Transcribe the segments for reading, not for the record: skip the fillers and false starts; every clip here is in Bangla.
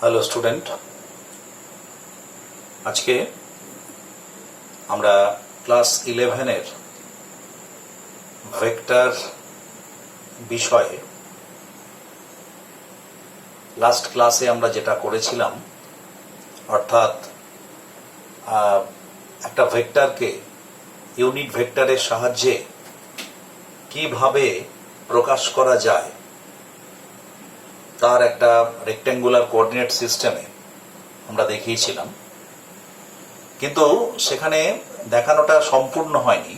হ্যালো স্টুডেন্ট, আজকে আমরা ক্লাস 11-এর ভেক্টর বিষয়ে লাস্ট ক্লাসে আমরা যেটা করেছিলাম, অর্থাৎ একটা ভেক্টরকে ইউনিট ভেক্টরের সাহায্যে কিভাবে প্রকাশ করা যায় তার একটা রেক্ট্যাঙ্গুলার কোঅর্ডিনেট সিস্টেমে আমরা দেখিয়েছিলাম। কিন্তু সেখানে দেখানোটা সম্পূর্ণ হয়নি,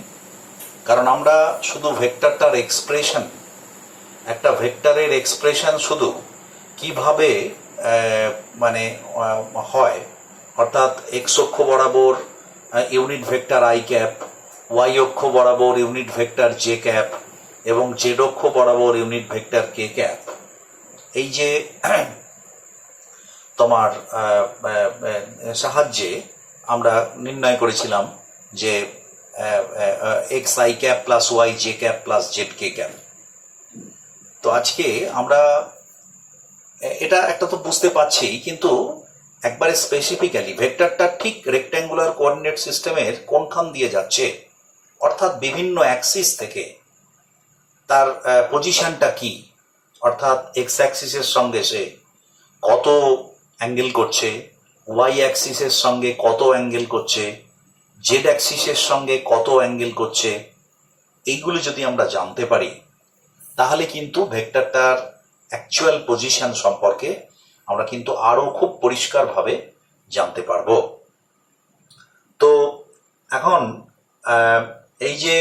কারণ আমরা শুধু ভেক্টরটার এক্সপ্রেশন, একটা ভেক্টরের এক্সপ্রেশন শুধু কিভাবে হয়, অর্থাৎ এক্স অক্ষ বরাবর unit vector I cap, Y অক্ষ বরাবর ইউনিট ভেক্টর জে ক্যাপ এবং জেড অক্ষ বরাবর ইউনিট ভেক্টর কে ক্যাপ, এই যে তোমার সাহায্যে আমরা নির্ণয় করেছিলাম যে X I cap plus Y J cap plus Z K cap. তো আজকে আমরা এটা একটা তো বুঝতে পারছি, কিন্তু একবারে স্পেসিফিক্যালি ভেক্টরটা ঠিক রেক্ট্যাঙ্গুলার কোঅর্ডিনেট সিস্টেমের কোনখান দিয়ে যাচ্ছে, অর্থাৎ বিভিন্ন অ্যাক্সিস থেকে তার পজিশনটা কি, অর্থাৎ এক্স অ্যাক্সিসের সঙ্গে সে কত অ্যাঙ্গেল করছে, ওয়াই অ্যাক্সিসের সঙ্গে কত অ্যাঙ্গেল করছে, জেড অ্যাক্সিসের সঙ্গে কত অ্যাঙ্গেল করছে, এইগুলো যদি আমরা জানতে পারি তাহলে কিন্তু ভেক্টরটার অ্যাকচুয়াল পজিশন সম্পর্কে আমরা কিন্তু আরো খুব পরিষ্কারভাবে জানতে পারবো। তো এখন এই যে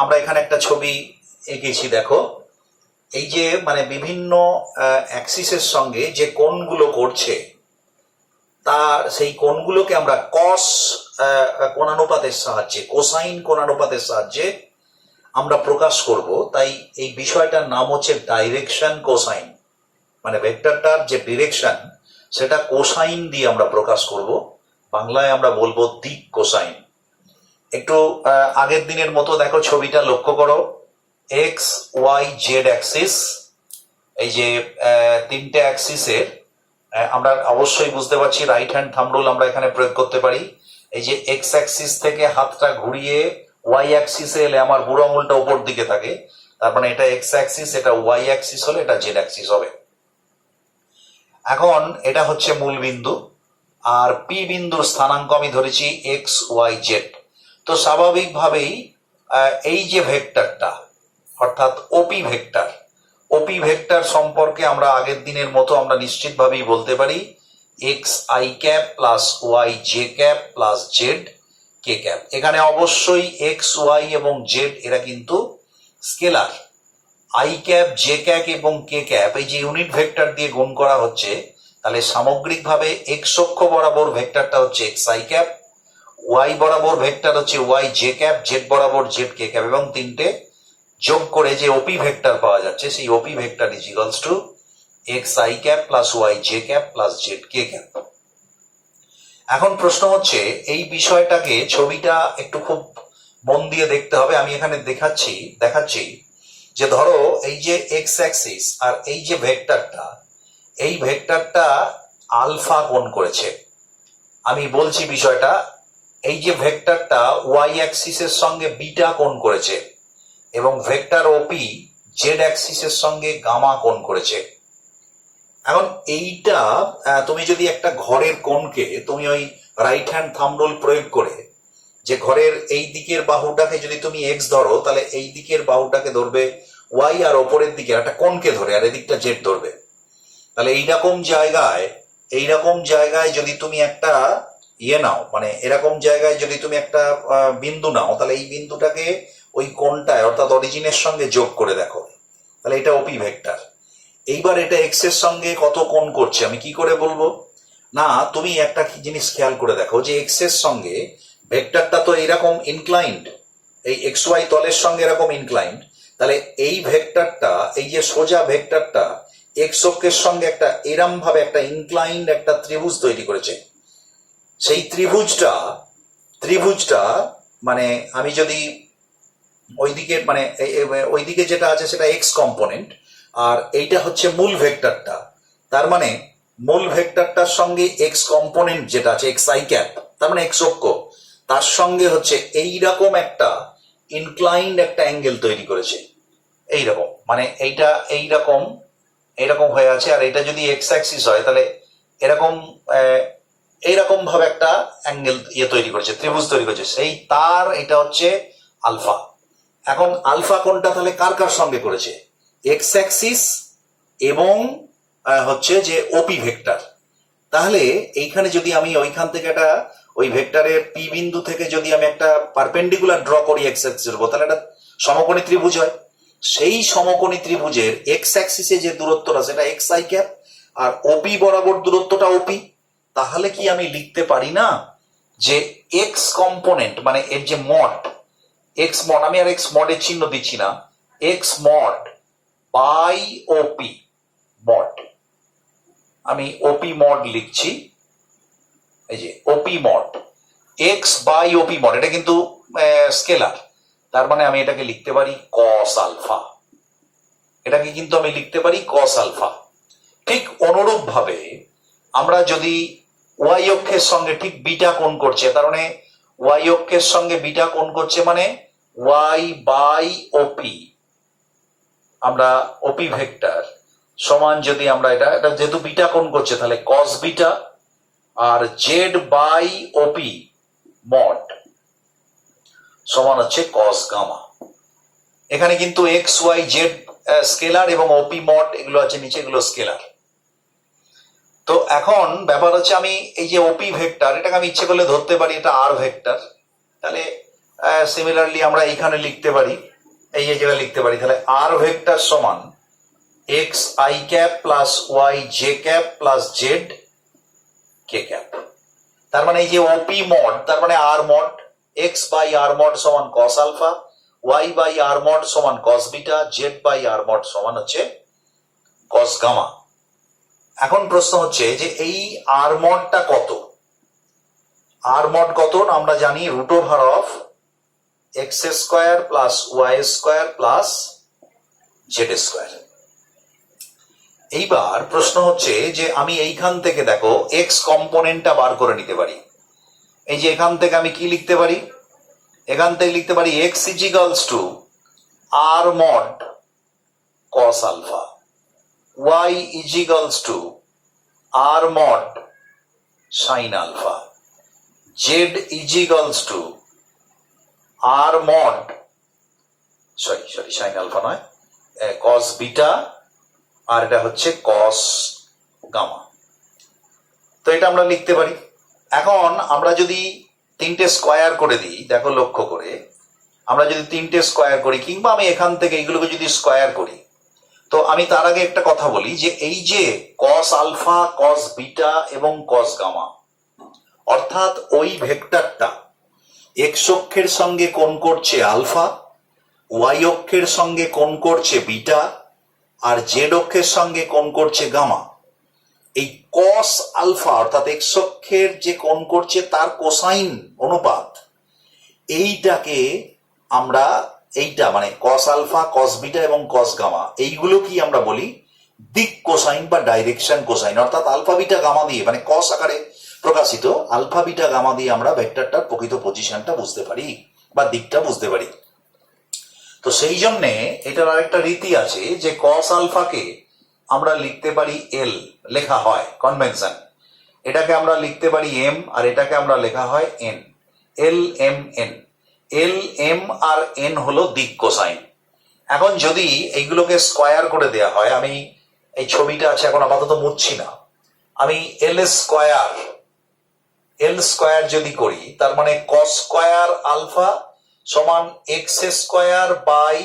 আমরা এখানে একটা ছবি এঁকেছি, দেখো এই যে বিভিন্ন অ্যাক্সিসের সঙ্গে যে কোণগুলো করছে, তার সেই কোণগুলোকে আমরা কস কোণানুপাতের সাহায্যে, কোসাইন কোণানুপাতের সাহায্যে আমরা প্রকাশ করব। তাই এই বিষয়টার নাম হচ্ছে ডাইরেকশন কোসাইন, মানে ভেক্টরটার যে ডিরেকশন সেটা কোসাইন দিয়ে আমরা প্রকাশ করব। বাংলায় আমরা বলবো দিক কোসাইন। একটু আগের দিনের মতো দেখো ছবিটা লক্ষ্য করো, এক্স ওয়াই জেড অ্যাক্সিস, এই যে তিনটে অ্যাক্সিসের আমরা অবশ্যই বুঝতে পারছি রাইট হ্যান্ড থাম্ব রুল আমরা এখানে প্রয়োগ করতে পারি। এই যে এক্স অ্যাক্সিস থেকে হাতটা ঘুরিয়ে ওয়াই অ্যাক্সিসে এলে আমার বুড়ো আঙুলটা উপর দিকে থাকে, তার মানে এটা এক্স অ্যাক্সিস, এটা ওয়াই অ্যাক্সিস হলে এটা জেড অ্যাক্সিস হবে। এখন এটা হচ্ছে মূল বিন্দু, আর পি বিন্দুর স্থানাঙ্ক আমি ধরেছি এক্স ওয়াই জেড। তো স্বাভাবিকভাবেই এই যে ভেক্টরটা, অর্থাৎ ওপি ভেক্টর, ওপি ভেক্টর সম্পর্কে আমরা আগের দিনের মতো আমরা নিশ্চিতভাবেই বলতে পারি X I cap plus Y J cap plus Z K cap. এখানে অবশ্যই এক্স ওয়াই এবং জেড এরা কিন্তু scalar. I cap J cap এবং কে ক্যাপ এই যে ইউনিট ভেক্টর দিয়ে গুণ করা হচ্ছে, তাহলে সামগ্রিকভাবে এক্স অক্ষ বরাবর ভেক্টরটা হচ্ছে এক্স আই ক্যাপ, ওয়াই বরাবর ভেক্টর হচ্ছে ওয়াই জে ক্যাপ, জেড বরাবর জেড কে ক্যাপ, এবং তিনটে যোগ করে যে ওপি ভেক্টর পাওয়া যাচ্ছে সেই OP vector is equals to x I cap plus Y J cap plus Z K cap. এখন প্রশ্ন হচ্ছে এই বিষয়টাকে, ছবিটা একটু খুব মন দিয়ে দেখতে হবে। আমি এখানে দেখাচ্ছি যে ধরো এই যে এক্স অ্যাক্সিস আর এই যে ভেক্টরটা, এই ভেক্টরটা আলফা কোণ করেছে। আমি বলছি বিষয়টা, এই যে ভেক্টরটা ওয়াই অ্যাক্সিসের সঙ্গে বিটা কোণ করেছে এবং ভেক্টর ওপি জেড অ্যাক্সিসের সঙ্গে গামা কোণ করেছে। এখন এইটা তুমি যদি একটা ঘরের কোণকে তুমি ওই রাইট হ্যান্ড থাম্ব রুল প্রয়োগ করে, যে ঘরের এই দিকের বাহুটাকে যদি তুমি এক্স ধরো, তাহলে এই দিকের বাহুটাকে ধরবে ওয়াই, আর ওপরের দিকে একটা কোণকে ধরে আর এদিকটা জেড ধরবে। তাহলে এইরকম জায়গায় যদি তুমি একটা নাও, মানে এরকম জায়গায় যদি তুমি একটা বিন্দু নাও, তাহলে এই বিন্দুটাকে ওই কোণটায় অর্থাৎ অরিজিনের সঙ্গে যোগ করে দেখো, তাহলে এটা ওপি ভেক্টর। এইবার এটা এক্স এর সঙ্গে কত কোণ করছে আমি কি করে বলবো? না, তুমি একটা জিনিস খেয়াল করে দেখো যে এক্স এর সঙ্গে ভেক্টরটা তো এরকম ইনক্লাইন্ড, এই এক্স ওয়াই তলের সঙ্গে এরকম ইনক্লাইন্ড, তাহলে এই ভেক্টরটা, এই যে সোজা ভেক্টরটা এক্স অক্ষের সঙ্গে একটা এরম ভাবে একটা ইনক্লাইন্ড একটা ত্রিভুজ তৈরি করেছে। সেই ত্রিভুজটা মানে আমি যদি ওইদিকে যেটা আছে সেটা এক্স কম্পোনেন্ট, আর এইটা হচ্ছে মূল ভেক্টরটা। তার মানে মূল ভেক্টরটার সঙ্গে এক্স কম্পোনেন্ট যেটা আছে এক্স আই ক্যাপ, তার মানে এক্স অক্ষ, তার সঙ্গে হচ্ছে এইরকম একটা ইনক্লাইন্ড একটা অ্যাঙ্গেল তৈরি করেছে। এইরকম মানে এইটা এইরকম এইরকম হয়ে আছে, আর এটা যদি এক্স অ্যাক্সিস হয় তাহলে এরকম এইরকম ভাবে একটা অ্যাঙ্গেল তৈরি করেছে, ত্রিভুজ তৈরি করেছে, সেই তার এটা হচ্ছে আলফা। এখন আলফা কোনটা তাহলে কার কার সঙ্গে করেছে? এক্স অ্যাক্সিস এবং হচ্ছে যে ওপি ভেক্টর। তাহলে এইখানে যদি আমি ওইখান থেকে একটা ওই ভেক্টরের পি বিন্দু থেকে যদি আমি একটা পারপেন্ডিকুলার ড্র করি এক্স অ্যাক্সিসের উপর, তাহলে একটা সমকোণী ত্রিভুজ হয়। সেই সমকোণী ত্রিভুজের এক্স অ্যাক্সিসে যে দূরত্বটা সেটা এক্স আই ক্যাপ, আর ওপি বরাবর দূরত্বটা ওপি। তাহলে কি আমি লিখতে পারি না যে এক্স কম্পোনেন্ট মানে এর যে মড, এক্স মড, আমি আর এক্স মডের চিহ্ন দিচ্ছি না, x mod by OP mod, আমি ওপি মড লিখছি, এই যে OP mod x by OP mod, এটা কিন্তু স্কেলার, তার মানে আমি এটাকে লিখতে পারি কস আলফা, এটাকে কিন্তু আমি লিখতে পারি কস আলফা। ঠিক অনুরূপ ভাবে আমরা যদি ওয়াই অক্ষের সঙ্গে ঠিক বিটা কোণ করছে, তার মানে ওয়াই অক্ষের সঙ্গে বিটা কোণ করছে মানে ওয়াই বাই ওপি, আমরা ওপি ভেক্টর সমান যদি আমরা এটা যেহেতু বিটা কোণ করছে তাহলে কস বিটা, আর জেড বাই ওপি মড সমান হচ্ছে কস গামা। এখানে কিন্তু এক্স ওয়াই জেড স্কেলার এবং ওপি মড এগুলো আছে নিচে, এগুলো স্কেলার। তো এখন ব্যাপার হচ্ছে আমি এই যে ওপি ভেক্টর, এটাকে আমি ইচ্ছে করলে ধরতে পারি এটা আর ভেক্টর, তাহলে সিমিলারলি আমরা এইখানে লিখতে পারি, এই যে জায়গায় লিখতে পারি, তাহলে আর ভেক্টর সমান x I cap plus Y J cap plus Z K cap. তার মানে এই যে ওপি মড তার মানে r mod, x by R mod সমান cos alpha, y by R mod সমান cos beta, z by R mod সমান হচ্ছে কস গামা। এখন প্রশ্ন হচ্ছে যে এই আর মডটা কত? আর মড কত না আমরা জানি root over of X square plus Y square plus Z square. এইবার প্রশ্ন হচ্ছে যে আমি এইখান থেকে দেখো এক্স কম্পোনেন্টটা বার করে নিতে পারি। এই যে এখান থেকে আমি কি লিখতে পারি? এখান থেকে লিখতে পারি x is equals to r mod cos alpha, y is equals to r mod sine alpha, z is equals to r mod sorry sine alpha নয়, কস বিটা, আর এটা হচ্ছে কস গামা। তো এটা আমরা লিখতে পারি। এখন আমরা যদি তিনটে স্কোয়ার করে দিই, দেখো লক্ষ্য করে, আমরা যদি তিনটে স্কোয়ার করি কিংবা আমি এখান থেকে এইগুলোকে যদি স্কোয়ার করি, তো আমি তার আগে একটা কথা বলি যে এই যে কস আলফা, কস বিটা এবং কস গামা, অর্থাৎ ওই ভেক্টরটা এক্স অক্ষের সঙ্গে কোণ করছে আলফা, ওয়াই অক্ষের সঙ্গে কোণ করছে বিটা, আর জেড অক্ষের সঙ্গে কোণ করছে গামা। এই কস আলফা অর্থাৎ এক্স অক্ষের যে কোণ করছে তার কোসাইন অনুপাত, এইটাকে আমরা এইটা মানে কস আলফা, কস বিটা এবং কস গামা, এইগুলো কি আমরা বলি দিক কোসাইন বা ডাইরেকশন কোসাইন। অর্থাৎ আলফা বিটা গামা দিয়ে মানে কস আকারে প্রকাশিত আলফা বিটা গামা দিয়ে আমরা ভেক্টরটার প্রকৃত পজিশনটা বুঝতে পারি বা দিকটা বুঝতে পারি। তো সেই জন্যে এটার আরেকটা রীতি আছে যে কস আলফাকে আমরা লিখতে পারি এল, লেখা হয় কনভেনশন, এটাকে আমরা লিখতে পারি এম, আর এটাকে আমরা লেখা হয় n, l m n. L m আর এন হলো দিক কোসাইন। এখন যদি এইগুলোকে স্কোয়ার করে দেয়া হয়, আমি এই ছবিটা আছে এখন আপাতত মুছছি না, আমি এল স্কোয়ার যদি করি, তার মানে কস স্কোয়ার আলফা সমান এক্স স্কোয়ার বাই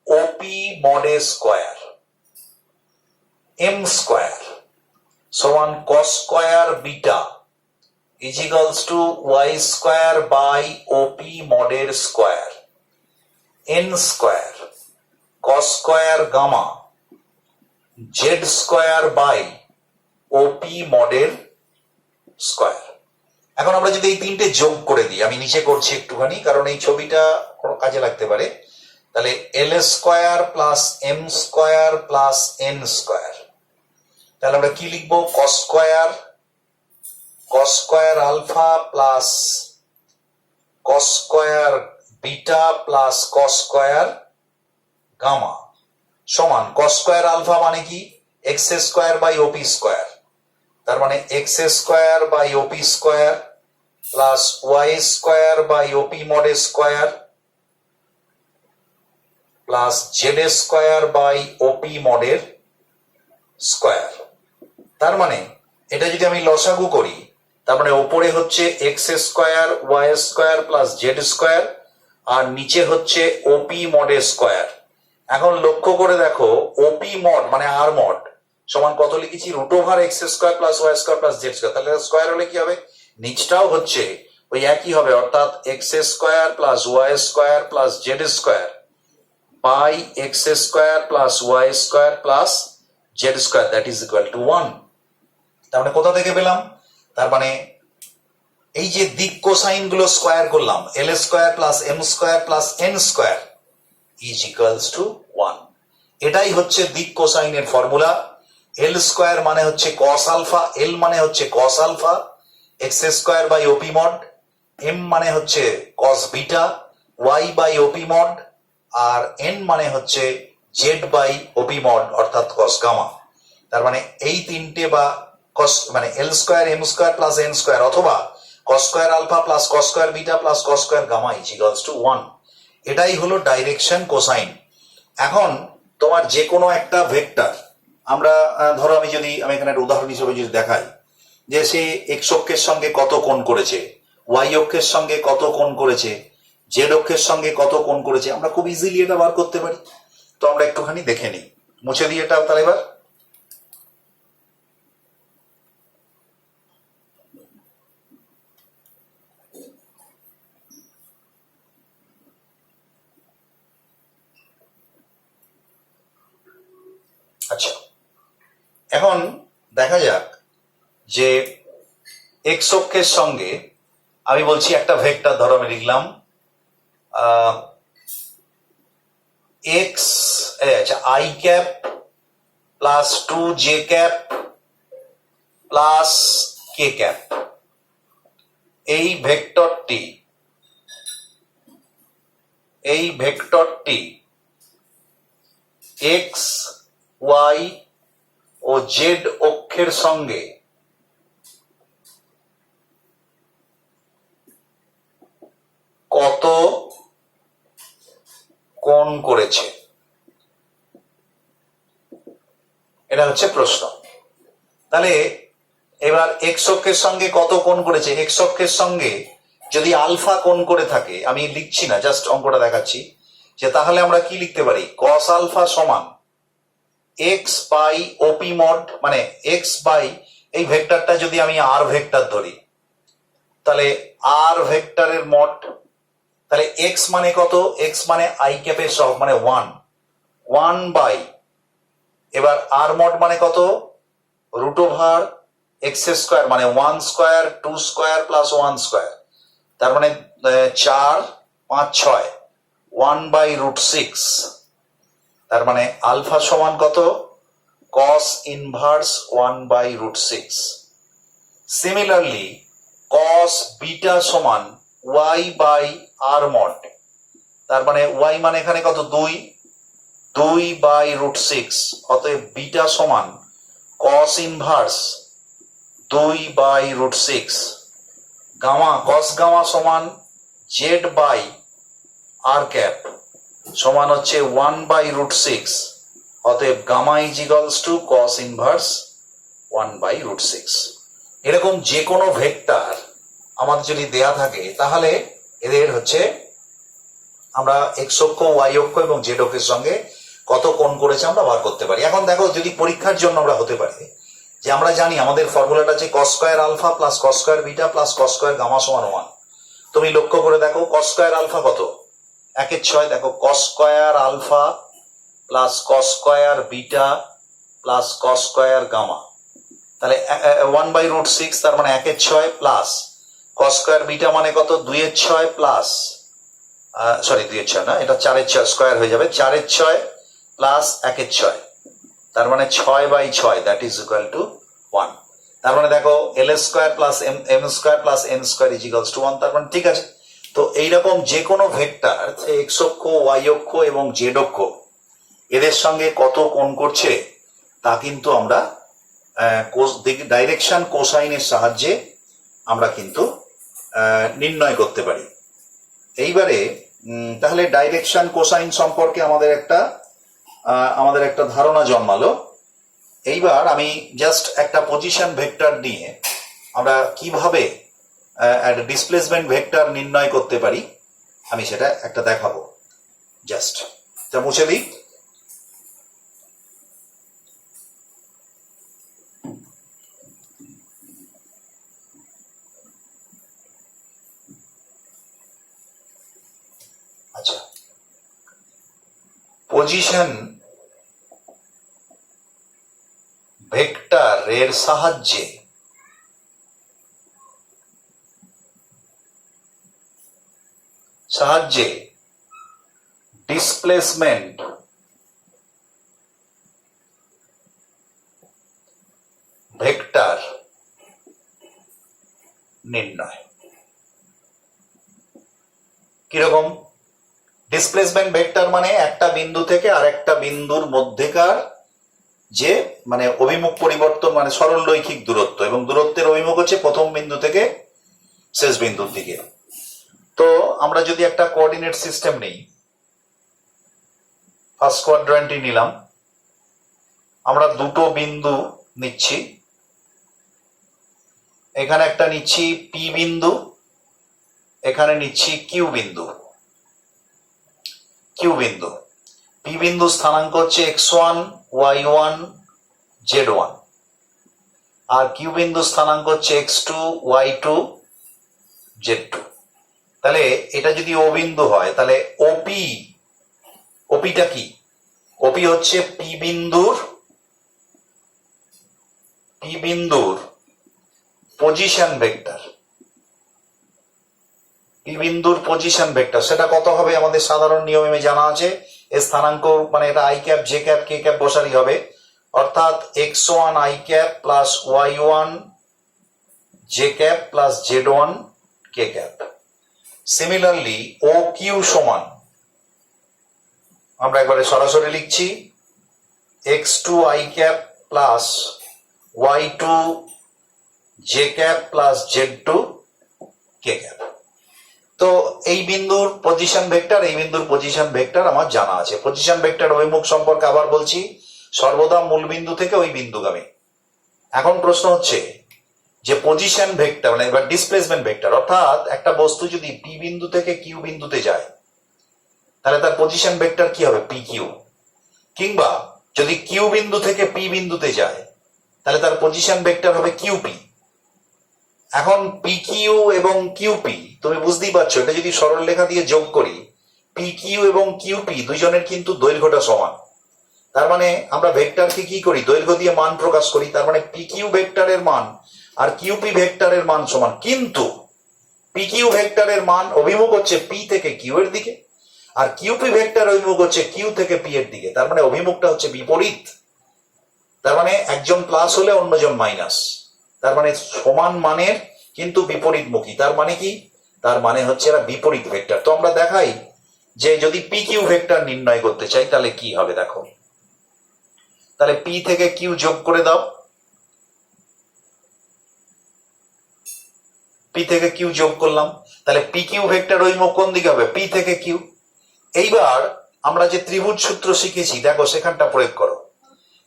ওপি মডে স্কোয়ার, এম স্কোয়ার সমান cos square beta is equals to y square by OP মডের square, n square cos square gamma z square by OP মডের স্কোয়ার। এখন আমরা যদি এই তিনটে যোগ করে দিই, আমি নিচে করছি একটুখানি কারণ এই ছবিটা কোনো কাজে লাগতে পারে, তাহলে l square plus m square plus n square, তাহলে আমরা কি লিখবো? Cos square alpha plus cos square beta plus cos square gamma সমান কস স্কয়ার আলফা মানে কি? X square by OP square, তার মানে x square by OP square plus Y square by OP mod square plus Z square by OP মডের স্কয়ার। তার মানে এটা যদি আমি লসাগু করি, তার মানে ওপরে হচ্ছে x square y square plus Z square আর নিচে হচ্ছে ওপি মডের স্কয়ার। এখন লক্ষ্য করে দেখো, ওপি মড মানে আর মড সমান কত লিখেছি? Root over X square plus Y square plus Z square. তাহলে স্কয়ার হলে কি হবে? নিচটাও হচ্ছে ওই একই হবে, অর্থাৎ X square plus Y square plus Z square by X square plus Y square plus Z square that is equal to 1। তার মানে কোথা থেকে পেলাম? তার মানে এই যে দিক কোসাইন গুলো স্কয়ার করলাম, l square plus m square plus n square is equals to 1। এটাই হচ্ছে দিক কোসাইনের ফর্মুলা। এল স্কয়ার মানে হচ্ছে কস আলফা, এল মানে হচ্ছে cos alpha X square by OP mod, M মানে হচ্ছে cos beta Y by OP mod, আর এন মানে হচ্ছে জেড বাই ওপি মড অর্থাৎ কস গামা। তার মানে এই তিনটে বা কস মানে l square m square plus n square অথবা cos square alpha plus cos square beta plus cos square gamma is equals to 1। এটাই হলো ডাইরেকশন কোসাইন। এখন তোমার যে কোনো একটা ভেক্টর, আমরা ধরো আমি এখানে একটা উদাহরণ হিসেবে যদি দেখাই যে সে এক্স অক্ষের সঙ্গে কত কোণ করেছে, ওয়াই অক্ষের সঙ্গে কত কোণ করেছে, জেড অক্ষের সঙ্গে কত কোণ করেছে, আমরা খুব ইজিলি এটা বার করতে পারি। তো আমরা একটুখানি দেখে নিই, মুছে দিই এটা তাহলে এবার। আচ্ছা, এখন দেখা যাক যে এক্স অক্ষের সঙ্গে আমি বলছি একটা ভেক্টর, ধরো আমি লিখলাম এক্স আচ্ছা I cap plus 2 J cap plus K cap. এই ভেক্টরটি এক্স ওয়াই ও জেড অক্ষের সঙ্গে কত কোণ করেছে, এটা হচ্ছে প্রশ্ন। তাহলে এবার এক্স অক্ষের সঙ্গে কত কোণ করেছে, এক্স অক্ষের সঙ্গে যদি আলফা কোণ করে থাকে, আমি লিখছি না, জাস্ট অঙ্কটা দেখাচ্ছি, যে তাহলে আমরা কি লিখতে পারি? কস আলফা সমান এক্স বাই ওপি মড, মানে এক্স বাই এই ভেক্টরটা যদি আমি আর ভেক্টর ধরি, তাহলে আর ভেক্টরের মড, তাহলে এক্স মানে কত? এক্স মানে আই ক্যাপের সহগ মানে 1 বাই, এবার আর মড মানে কত? রুট ওভার এক্স স্কয়ার মানে 1 স্কয়ার 2 স্কয়ার প্লাস 1 স্কয়ার, তার মানে 4 5 6 1 বাই রুট 6। তার মানে আলফা সমান কত? Cos inverse 1 by root 6। Similarly cos beta সমান ওয়াই বাই আর মড, তার মানে ওয়াই মানে এখানে কত? 2 বাই রুট 6, অতএব বিটা সমান cos inverse 2 by root 6। Gamma cos gamma সমান জেড বাই আর ক্যাপ সমান হচ্ছে 1 বাই রুট 6, অতএব gamma is equals to cos inverse 1 by root 6। এরকম যে কোনো ভেক্টর আমাদের যদি দেয়া থাকে, তাহলে এদের হচ্ছে আমরা এক্স অক্ষ ওয়াই অক্ষ এবং জেড অক্ষের সঙ্গে কত কোণ করেছে আমরা বার করতে পারি। এখন দেখো, যদি পরীক্ষার জন্য আমরা হতে পারে যে আমরা জানি আমাদের ফর্মুলাটা হচ্ছে cos square alpha plus cos square beta plus cos square gamma সমান 1। তুমি লক্ষ্য করে দেখো কস স্কয়ার আলফা কত? 1/6। দেখো cos square alpha plus cos square beta plus cos square gamma, তাহলে 1 বাই রুট 6, তার মানে 1/6 প্লাস কস স্কয়ার বিটা মানে কত? 2/6 প্লাস সরি 2/6 না, এটা 4/6 স্কয়ার হয়ে যাবে, 4/6 প্লাস 1/6, তার মানে 6/6, দ্যাট ইজ ইকুয়াল টু 1। তার মানে দেখো l² plus m² plus n² is equals to 1। তার মানে ঠিক আছে। তো এইরকম যে কোনো ভেক্টর এক্স অক্ষ, ওয়াই অক্ষ এবং জেড অক্ষ এদের সঙ্গে কত কোণ করছে তা কিন্তু আমরা ডাইরেকশন কোসাইনের সাহায্যে আমরা কিন্তু নির্ণয় করতে পারি। এইবারে তাহলে ডাইরেকশন কোসাইন সম্পর্কে আমাদের একটা ধারণা জন্মালো। এইবার আমি জাস্ট একটা পজিশন ভেক্টর নিয়ে আমরা কিভাবে একটা ডিসপ্লেসমেন্ট ভেক্টর নির্ণয় করতে পারি আমি সেটা একটা দেখাবো। জাস্ট এটা মুছে দিই। আচ্ছা, পজিশন ভেক্টর এর সাহায্যে ডিসপ্লেসমেন্ট ভেক্টর নির্ণয়। কিরকম? ডিসপ্লেসমেন্ট ভেক্টর মানে একটা বিন্দু থেকে আরেকটা বিন্দুর মধ্যেকার যে মানে অভিমুখ পরিবর্তন, মানে সরল রৈখিক দূরত্ব, এবং দূরত্বের অভিমুখ হচ্ছে প্রথম বিন্দু থেকে শেষ বিন্দুর দিকে। তো আমরা যদি একটা কোঅর্ডিনেট সিস্টেম নিই, ফার্স্ট কোয়াড্র্যান্টই নিলাম, আমরা দুটো বিন্দু নিচ্ছি। এখানে একটা নিচ্ছি পি বিন্দু, এখানে নিচ্ছি কিউ বিন্দু। পি বিন্দু স্থানাঙ্ক হচ্ছে x1, y1, z1, আর কিউ বিন্দু স্থানাঙ্ক হচ্ছে x2, y2, z2। তাহলে এটা যদি ও বিন্দু হয় তাহলে ওপিটা কি? ওপি হচ্ছে পি বিন্দুর পজিশন ভেক্টর। পজিশন ভেক্টর সেটা কত হবে আমাদের সাধারণ নিয়মে জানা আছে। এর স্থানাঙ্ক মানে এটা i cap, J cap, k cap বসারই হবে, অর্থাৎ x1 i cap plus y1 j cap plus z1 k cap. Similarly O Q সমান আমরা একবারে সরাসরি লিখছি x2 i cap plus y2 j cap plus z2 k cap. তো এই বিন্দুর পজিশন ভেক্টর আমার জানা আছে। পজিশন ভেক্টর অভিমুখ সম্পর্কে আবার বলছি, সর্বদা মূল বিন্দু থেকে ওই বিন্দুগামী। এখন প্রশ্ন হচ্ছে যে পজিশন ভেক্টর মানে এবার ডিসপ্লেসমেন্ট ভেক্টর, অর্থাৎ একটা বস্তু যদি পি বিন্দু থেকে কিউ বিন্দুতে যায় তাহলে তার পজিশন ভেক্টর কি হবে? P Q. কিংবা যদি কিউ বিন্দু থেকে পি বিন্দুতে যায় তাহলে তার পজিশন ভেক্টর হবে কিউপি। এখন পি কিউ এবং কিউপি তুমি বুঝতেই পারছো, এটা যদি সরল রেখা দিয়ে যোগ করি, পি কিউ এবং কিউপি দুজনের কিন্তু দৈর্ঘ্যটা সমান। তার মানে আমরা ভেক্টরকে কি করি? দৈর্ঘ্য দিয়ে মান প্রকাশ করি। তার মানে পি কিউ ভেক্টরের মান আর কিউপি ভেক্টরের মান সমান, কিন্তু পি কিউ ভেক্টরের মান অভিমুখ হচ্ছে পি থেকে কিউ এর দিকে, আর কিউপি ভেক্টর অভিমুখ হচ্ছে কিউ থেকে পি এর দিকে। তার মানে অভিমুখটা হচ্ছে বিপরীত। তার মানে একজন প্লাস হলে অন্যজন মাইনাস। তার মানে সমান মানের কিন্তু বিপরীতমুখী। তার মানে কি? তার মানে হচ্ছে এরা বিপরীত ভেক্টর। তো আমরা দেখাই যে যদি পি কিউ ভেক্টর নির্ণয় করতে চাই তাহলে কি হবে দেখো। তাহলে পি থেকে কিউ যোগ করে দাও, পি থেকে কিউ যোগ করলাম, তাহলে পি কিউ ভেক্টর অভিমুখ কোন দিকে হবে? পি থেকে কিউ। এইবার আমরা যে ত্রিভুজ সূত্র শিখেছি দেখো সেখানটা প্রয়োগ করো।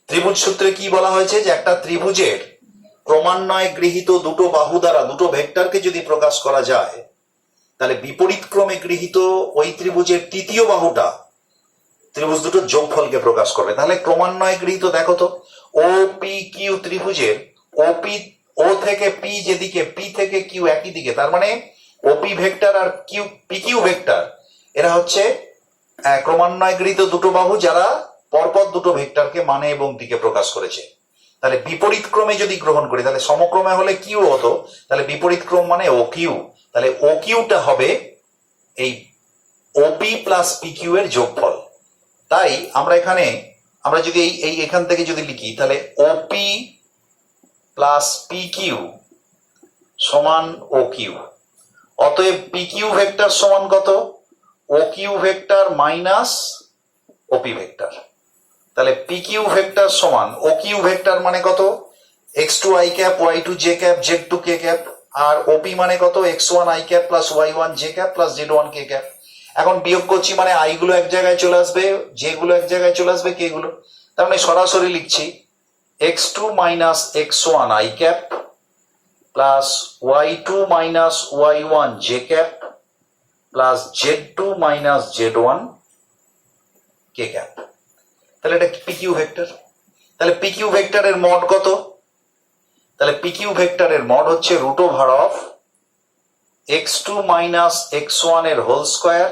ত্রিভুজ সূত্রে কি বলা হয়েছে যে একটা ত্রিভুজের ক্রমান্বয়ে গৃহীত দুটো বাহু দ্বারা দুটো ভেক্টরকে যদি প্রকাশ করা যায় তাহলে বিপরীত ক্রমে গৃহীত ওই ত্রিভুজের তৃতীয় বাহুটা ত্রিভুজ দুটোর যোগফলকে প্রকাশ করবে। তাহলে ক্রমান্বয়ে গৃহীত দেখো তো, ও পি কিউ ত্রিভুজের ও থেকে পি যেদিকে, পি থেকে কিউ একই দিকে। তার মানে ওপি ভেক্টর আর পি কিউ ভেক্টর এরা হচ্ছে ক্রমান্বয়ে গৃহীত দুটো বাহু যারা পরপর দুটো ভেক্টরকে মানে এবং দিকে প্রকাশ করেছে। তাহলে বিপরীত ক্রমে যদি গ্রহণ করি তাহলে সমক্রমে হলে কিউ হতো, তাহলে বিপরীত ক্রম মানে ও কিউ। তাহলে ও কিউটা হবে এই ওপি প্লাস পি কিউ এর যোগফল। তাই আমরা এখানে আমরা যদি এই এখান থেকে যদি লিখি তাহলে ওপি প্লাস পি কিউ সমান ও কিউ। অতএব পি কিউ ভেক্টর সমান কত? O Q vector minus OP vector. তাহলে পি কিউ ভেক্টর সমান ও কিউ ভেক্টর মানে কত? X two I cap, y two J cap, z two K cap. আর ওপি মানে কত? X one I cap plus Y one J cap plus Z one K cap. এখন বিয়োগ করছি মানে আই গুলো এক জায়গায় চলে আসবে, জে গুলো এক জায়গায় চলে আসবে, কে গুলো। তার মানে সরাসরি লিখছি x two minus x one I cap plus Y two minus Y one J cap plus Z two minus Z one K cap. তাহলে এটা পি কিউ ভেক্টর। তাহলে পি কিউ ভেক্টরের মড কত? তাহলে পি কিউ ভেক্টরের মড হচ্ছে root over of x two minus x one এর whole square,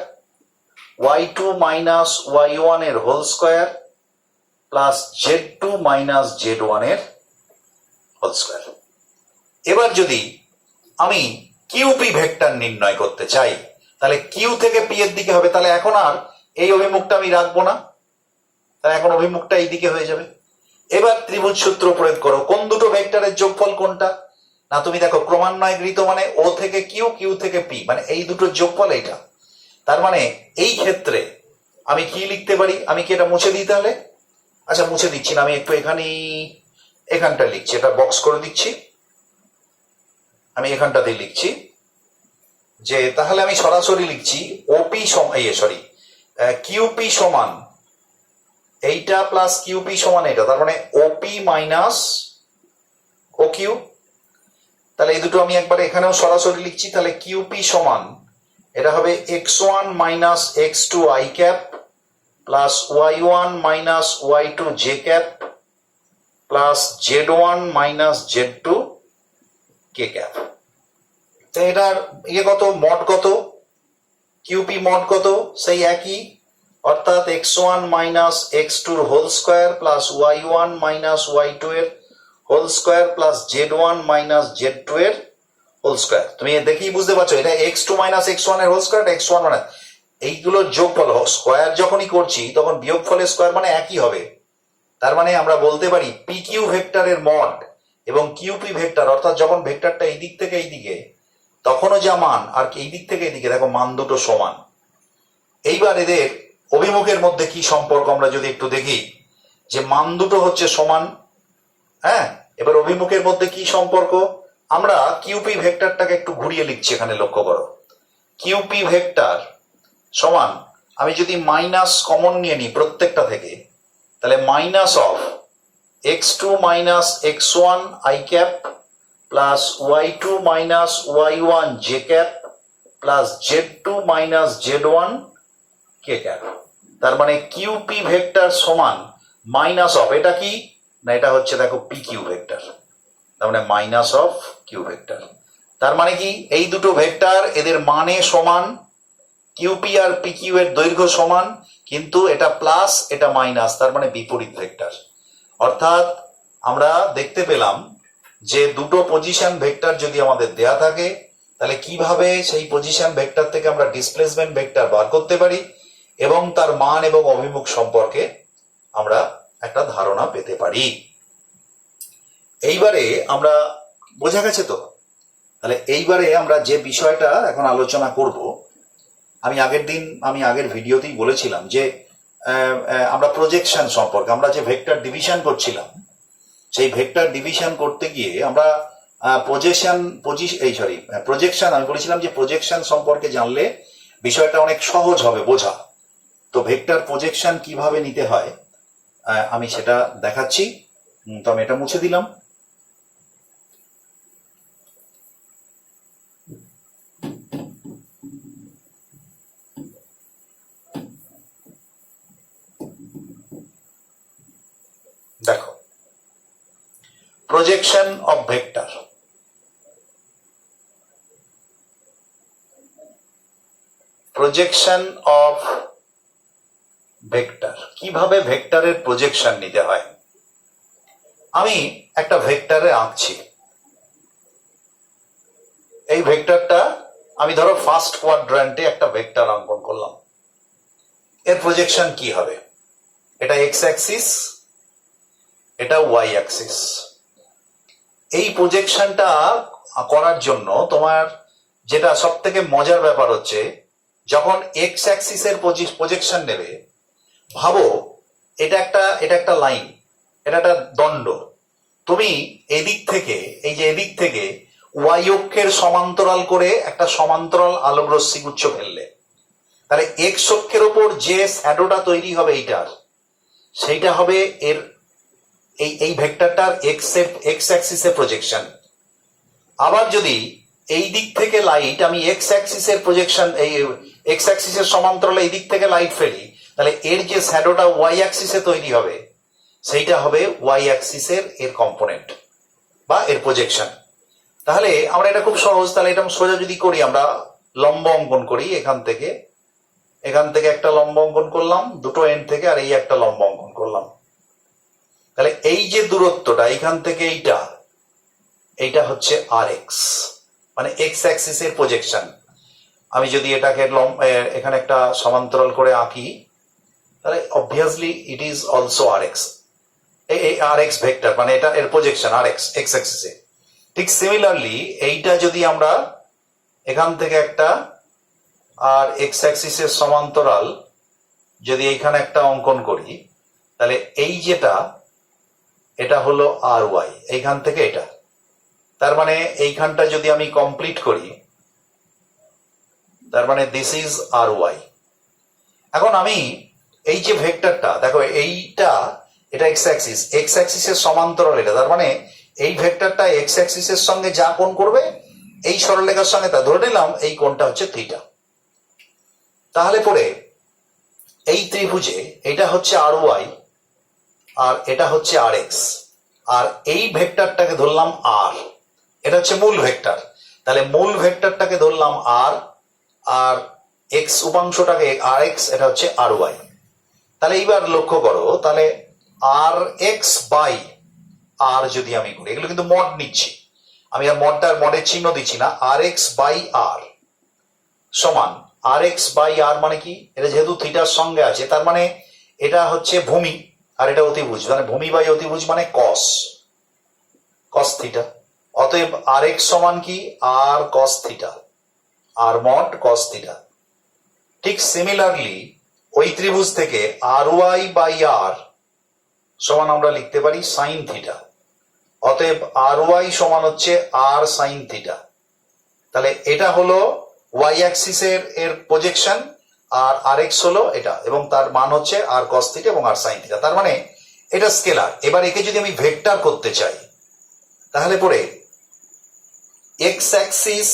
y two minus Y one এর whole square plus Z two minus Z one এর হোল স্কোয়ার। এবার যদি আমি কিউপি ভেক্টর নির্ণয় করতে চাই তাহলে কিউ থেকে পি এর দিকে হবে। তাহলে এখন আর এই অভিমুখটা আমি রাখবো না, তাহলে এখন অভিমুখটা এই দিকে হয়ে যাবে। এবার ত্রিভুজ সূত্র প্রয়োগ করো। কোন দুটো ভেক্টরের যোগফল কোনটা? না তুমি দেখো ক্রমান্বয়ে গৃহীত মানে ও থেকে কিউ, কিউ থেকে পি, মানে এই দুটোর যোগফল এইটা। তার মানে এই ক্ষেত্রে আমি কি লিখতে পারি? আমি কি এটা মুছে দিই তাহলে? আচ্ছা মুছে দিচ্ছি না, আমি একটু এখানটা লিখছি, এটা বক্স করে দিচ্ছি। আমি এখানটাতেই লিখছি যে তাহলে আমি সরাসরি লিখছি ওপি সরি কিউপি সমান এইটা প্লাস কিউপি সমান এটা, তার মানে ওপি মাইনাস ও কিউ। তাহলে এই দুটো আমি একবার এখানেও সরাসরি লিখছি। তাহলে কিউপি সমান এটা হবে X one minus X two I cap plus Y one minus Y two J cap plus Z one minus Z two K cap. তো এটার কত? মড কত? কিউপি মড কত? সেই একই, অর্থাৎ এক্স ওয়ান মাইনাস এক্স টুর whole square plus Y one minus Y two এর whole square plus Z one minus Z two এর হোল স্কোয়ার। তুমি দেখেই বুঝতে পারছো এটা x two minus x one এর হোল স্কোয়ার, এক্স ওয়ান মানে এইগুলোর যোগফল। স্কোয়ার যখনই করছি তখন বিয়োগ ফলের স্কোয়ার মানে একই হবে। তার মানে আমরা বলতে পারি পি কিউ ভেক্টরের মড এবং কিউপি ভেক্টর, অর্থাৎ যখন ভেক্টরটা এই দিক থেকে এইদিকে তখনও যা মান আর এই দিক থেকে এইদিকে দেখো মান দুটো সমান। এইবার এদের অভিমুখের মধ্যে কি সম্পর্ক আমরা যদি একটু দেখি, যে মান দুটো হচ্ছে সমান। হ্যাঁ, এবার অভিমুখের মধ্যে কি সম্পর্ক? আমরা কিউপি ভেক্টরটাকে একটু ঘুরিয়ে লিখছি, এখানে লক্ষ্য করো। কিউপি ভেক্টর সমান, আমি যদি মাইনাস কমন নিয়ে নিই প্রত্যেকটা থেকে, তাহলে minus of x two minus x one I cap plus Y two minus Y one J cap plus Z two minus Z one K cap. তার মানে কিউপি ভেক্টর সমান মাইনাস অফ, এটা কি না, এটা হচ্ছে দেখো পি কিউ ভেক্টর, তার মানে মাইনাস অফ কিউ ভেক্টর। তার মানে কি এই দুটো ভেক্টর এদের মানে সমান, কিউপি আর পি কিউ এর দৈর্ঘ্য সমান, কিন্তু এটা প্লাস এটা মাইনাস, তার মানে বিপরীত ভেক্টর। অর্থাৎ আমরা দেখতে পেলাম যে দুটো পজিশন ভেক্টর যদি আমাদের দেয়া থাকে তাহলে কিভাবে সেই পজিশন ভেক্টর থেকে আমরা ডিসপ্লেসমেন্ট ভেক্টর বার করতে পারি এবং তার মান এবং অভিমুখ সম্পর্কে আমরা একটা ধারণা পেতে পারি। এইবারে আমরা, বোঝা গেছে তো? তাহলে এইবারে আমরা যে বিষয়টা এখন আলোচনা করব, আমি আগের ভিডিওতেই বলেছিলাম যে আমরা প্রজেকশন সম্পর্কে, আমরা যে ভেক্টর ডিভিশন করছিলাম সেই ভেক্টর ডিভিশন করতে গিয়ে আমরা প্রজেকশন আমি বলেছিলাম যে প্রজেকশন সম্পর্কে জানলে বিষয়টা অনেক সহজ হবে বোঝা। তো ভেক্টর প্রজেকশন কিভাবে নিতে হয় আমি সেটা দেখাচ্ছি। তো আমি এটা মুছে দিলাম। দেখো, projection of vector. Projection of vector, কিভাবে ভেক্টরের প্রজেকশন নিতে হয়। আমি একটা ভেক্টরে আঁকছি, এই ভেক্টরটা আমি ধরো ফার্স্ট কোয়াড্র্যান্টে একটা ভেক্টর অঙ্কন করলাম, এর প্রজেকশন কি হবে? এটা এক্স অ্যাক্সিস, এটা ওয়াই অ্যাক্সিস। এই প্রজেকশনটা করার জন্য তোমার যেটা সব থেকে মজার ব্যাপার হচ্ছে, যখন এক্স অ্যাক্সিসের প্রজেকশন নেবে, ভাবো এটা একটা লাইন, এটা একটা দণ্ড। তুমি এদিক থেকে, এই যে এদিক থেকে ওয়াই অক্ষের সমান্তরাল করে একটা সমান্তরাল আলোক রশ্মি গুচ্ছ ফেললে, তাহলে এক্স অক্ষের ওপর যে শ্যাডোটা তৈরি হবে এইটার, সেইটা হবে এর এই ভেক্টরটার এক্স অ্যাক্সিসের প্রজেকশন। আবার যদি এই দিক থেকে লাইট আমি এক্স অ্যাক্সিসের প্রজেকশন, এই এক্স অ্যাক্সিসের সমান্তরালে এই দিক থেকে লাইট ফেলি, তাহলে এর যে শ্যাডোটা ওয়াই অ্যাক্সিসে তৈরি হবে, সেইটা হবে ওয়াই অ্যাক্সিসের এর কম্পোনেন্ট বা এর প্রজেকশন। তাহলে আমরা এটা খুব সহজ, তাহলে এটা সোজা যদি করি, আমরা লম্ব অঙ্কন করি, এখান থেকে একটা লম্ব অঙ্কন করলাম দুটো এন্ড থেকে, আর এই একটা লম্ব অঙ্কন করলাম। তাহলে এই যে দূরত্বটা এখান থেকে এইটা হচ্ছে আর এক্স, মানে এক্স অ্যাক্সিসের প্রজেকশন। আমি যদি এটাকে এখানে একটা সমান্তরাল করে আঁকি, তাহলে obviously it is also r x, এই আর এক্স ভেক্টর, মানে এটা এর প্রজেকশন আর এক্স এক্স অ্যাক্সিসে। ঠিক সিমিলারলি এইটা যদি আমরা এখান থেকে একটা আর এক্স অ্যাক্সিসের সমান্তরাল যদি এইখানে একটা অঙ্কন করি, তাহলে এই যেটা এটা হলো আর ওয়াই, এইখান থেকে এটা, তার মানে এইখানটা যদি আমি কমপ্লিট করি, তার মানে দিস ইজ আর ওয়াই। এখন আমি এই যে ভেক্টরটা দেখো, এটা এক্স অ্যাক্সিসের সমান্তরাল এটা, তার মানে এই ভেক্টরটা এক্স অ্যাক্সিসের সঙ্গে যা কোণ করবে এই সরলরেখার সঙ্গে তা ধরে নিলাম এই কোণটা হচ্ছে থিটা। তাহলে পরে এই ত্রিভুজে এটা হচ্ছে আর ওয়াই আর এটা হচ্ছে আর এক্স, আর এই ভেক্টরটাকে ধরলাম আর, এটা হচ্ছে মূল ভেক্টর। তাহলে মূল ভেক্টরটাকে ধরলাম আর এক্স উপাংশটাকে আর এক্স, এটা হচ্ছে আর ওয়াই। তাহলে এইবার লক্ষ্য করো, তাহলে আর এক্স বাই আর যদি আমি করি, এগুলো কিন্তু মড নিচ্ছি আমি, আর মডের চিহ্ন দিচ্ছি না, আর এক্স বাই আর সমান আর এক্স বাই আর, মানে কি, এটা যেহেতু থিটার সঙ্গে আছে, তার মানে এটা হচ্ছে ভূমি আর এটা অতিভুজ, মানে ভূমি বাই অতিভুজ মানে কস থিটা। অতএব আর এক্স সমান কি, আর কস থিটা, আর মড কস থিটা। ঠিক সিমিলারলি ওই ত্রিভুজ থেকে আর ওয়াই বাই আর সমান আমরা লিখতে পারি সাইন থিটা। অতএব আর ওয়াই সমান হচ্ছে আর সাইন থিটা। তাহলে এটা হলো ওয়াই অ্যাক্সিসের এর প্রজেকশন, আর আর এক্স হলো এটা, এবং তার মান হচ্ছে আর কস থিটা এবং আর সাইন থিটা। তার মানে এটা স্কেলার। এবার একে যদি আমি ভেক্টর করতে চাই, তাহলে পরে এক্স অ্যাক্সিস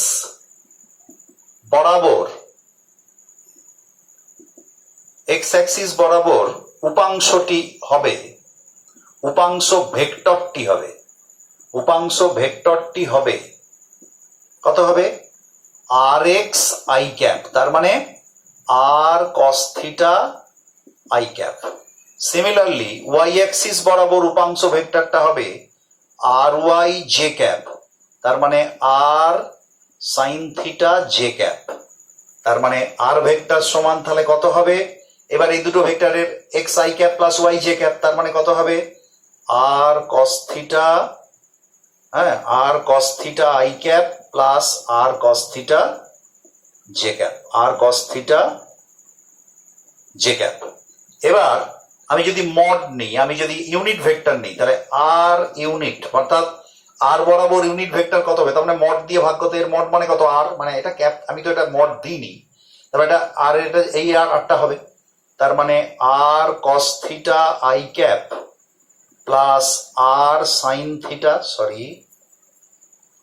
বরাবর উপাংশটি হবে, উপাংশ ভেক্টরটি হবে কত হবে, আর এক্স আই ক্যাপ, তার মানে r cos theta i cap. Similarly y axis বরাবর উপাংশ ভেক্টরটা হবে আর ওয়াই জে ক্যাপ, তার মানে আর সাইন থিটা জে ক্যাপ। তার মানে আর ভেক্টর সমান তাহলে কত হবে, এবার এই দুটো ভেক্টরের x I cap plus Y J cap, তার মানে কত হবে, আর কস থিটা, হ্যাঁ, r cos theta i cap plus r cos theta j cap, r cos theta j cap. এবার আমি যদি মড নিই, আমি যদি ইউনিট ভেক্টর নিই, তাহলে আর ইউনিট অর্থাৎ আর বরাবর ইউনিট ভেক্টর কত হবে, তার মানে মড দিয়ে ভাগ করতে, এর মড মানে কত, আর মানে এটা ক্যাপ, আমি তো এটা মড দিইনি, তবে এটা আর, এটা এই আরটা হবে, তার মানে r cos theta i cap plus r sine theta,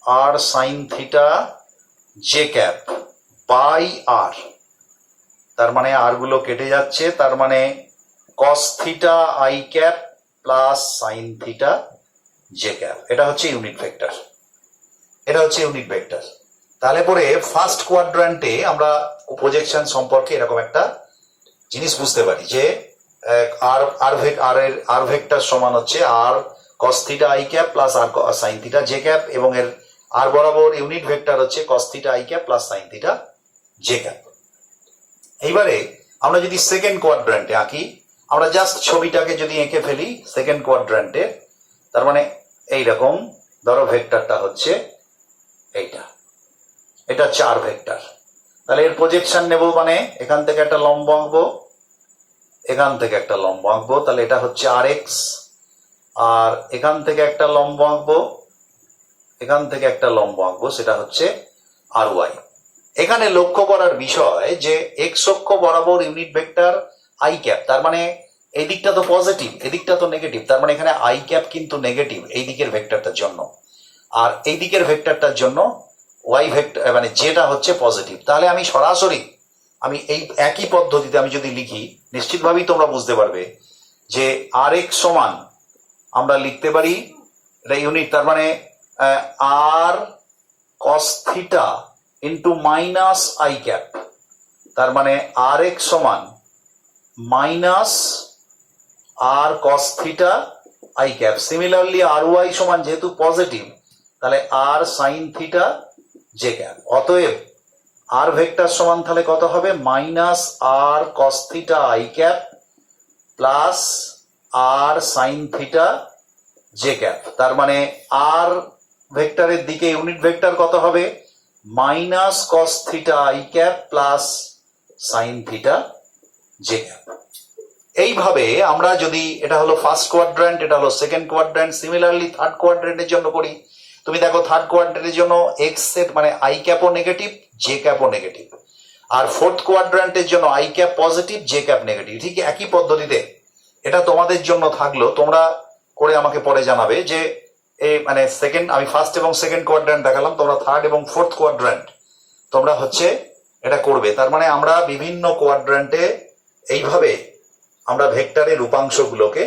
r sine theta j cap by r, তার মানে আর গুলো কেটে যাচ্ছে, তার মানে cos theta i cap plus sine theta j cap. এটা হচ্ছে ইউনিট ভেক্টর। তাহলে পরে ফার্স্ট কোয়াড্র্যান্টে আমরা প্রজেকশন সম্পর্কে এরকম একটা জিনিস বুঝতে পারি যে আর ভেক্টর সমান হচ্ছে r cos theta i cap plus r sine theta j cap, এবং এর আর বরাবর ইউনিট ভেক্টর হচ্ছে cos theta i cap plus sine theta j cap. এইবারে আমরা যদি সেকেন্ড কোয়াড্র্যান্টে আঁকি, আমরা জাস্ট ছবিটাকে যদি এঁকে ফেলি সেকেন্ড কোয়াড্র্যান্টে, তার মানে এইরকম ধরো ভেক্টরটা হচ্ছে এইটা, এটা 4 ভেক্টর। তাহলে এর প্রজেকশন নেব, মানে এখান থেকে একটা লম্ব আঁকবো, এখান থেকে একটা লম্ব আঁকবো, তাহলে এটা হচ্ছে RX, আর এখান থেকে একটা লম্ব আঁকবো, এখান থেকে একটা লম্ব আঁকবো, সেটা হচ্ছে RY। এখানে লক্ষ্য করার বিষয় যে এক্স অক্ষ বরাবর ইউনিট ভেক্টর আই ক্যাপ, তার মানে এই দিকটা তো পজিটিভ, এদিকটা তো নেগেটিভ, তার মানে এখানে আই ক্যাপ কিন্তু নেগেটিভ এই দিকের ভেক্টরটার জন্য, আর এই দিকের ভেক্টরটার জন্য ওয়াই ভেক্টর মানে যেটা হচ্ছে পজিটিভ। তাহলে আমি সরাসরি আমি এই একই পদ্ধতিতে আমি যদি লিখি, নিশ্চিতভাবেই তোমরা বুঝতে পারবে যে RX সমান আমরা লিখতে পারি, এটা ইউনিট, তার মানে r cos theta into minus i cap, তার মানে RX সমান minus r cos theta i cap. Similarly RY সমান যেহেতু পজিটিভ, তাহলে r sine theta j cap. অতএব আর ভেক্টর সমান তাহলে কত হবে, minus r cos theta i cap plus r sine theta j cap. তার মানে আর ভেক্টরের দিকে ইউনিট ভেক্টর কত হবে, minus cos theta i cap plus sine theta j cap. এইভাবে আমরা যদি, এটা হলো ফার্স্ট কোয়াড্র্যান্ট, এটা হলো সেকেন্ড কোয়াড্র্যান্ট, সিমিলারলি থার্ড কোয়াড্র্যান্টের জন্য করি। তুমি দেখো থার্ড কোয়াড্র্যান্টের জন্য এক্স সেট মানে আই ক্যাপও নেগেটিভ, জে ক্যাপও নেগেটিভ, আর ফোর্থ কোয়াড্র্যান্টের জন্য i cap positive, j cap negative. ঠিক একই পদ্ধতিতে এটা তোমাদের জন্য থাকলো, তোমরা করে আমাকে পরে জানাবে যে এই মানে সেকেন্ড, আমি ফার্স্ট এবং সেকেন্ড কোয়াড্র্যান্ট দেখালাম, তোমরা থার্ড এবং ফোর্থ কোয়াড্র্যান্ট তোমরা হচ্ছে এটা করবে। তার মানে আমরা বিভিন্ন কোয়াড্র্যান্টে এইভাবে আমরা ভেক্টরের রূপাংশগুলোকে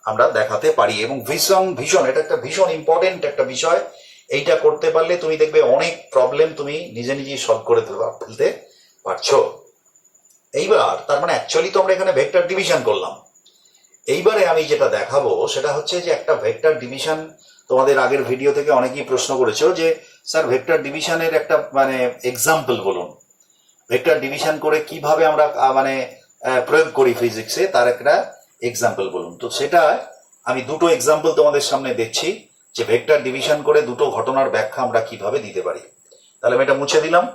আমরা দেখাতে পারি, এবং ভীষণ ভীষণ এটা একটা ভীষণ ইম্পর্টেন্ট একটা বিষয়। এইটা করতে পারলে তুমি দেখবে অনেক প্রবলেম তুমি নিজে নিজেই সলভ করে ফেলতে পারছো। এইবার তার মানে অ্যাকচুয়ালি তো আমরা এখানে ভেক্টর ডিভিশন করলাম। এইবারে আমি যেটা দেখাবো সেটা হচ্ছে যে একটা ভেক্টর ডিভিশন, তোমাদের আগের ভিডিও থেকে অনেকেই প্রশ্ন করেছো যে স্যার ভেক্টর ডিভিশনের একটা মানে এক্সাম্পল বলুন, ভেক্টর ডিভিশন করে কিভাবে আমরা মানে প্রয়োগ করি ফিজিক্সে, তার একটা এক্সাম্পল বলুন। তো সেটা আমি দুটো এক্সাম্পল তোমাদের সামনে দেখছি যে ভেক্টর ডিভিশন করে দুটো ঘটনার ব্যাখ্যা আমরা কিভাবে দিতে পারি। তাহলে আমি এটা মুছে দিলাম।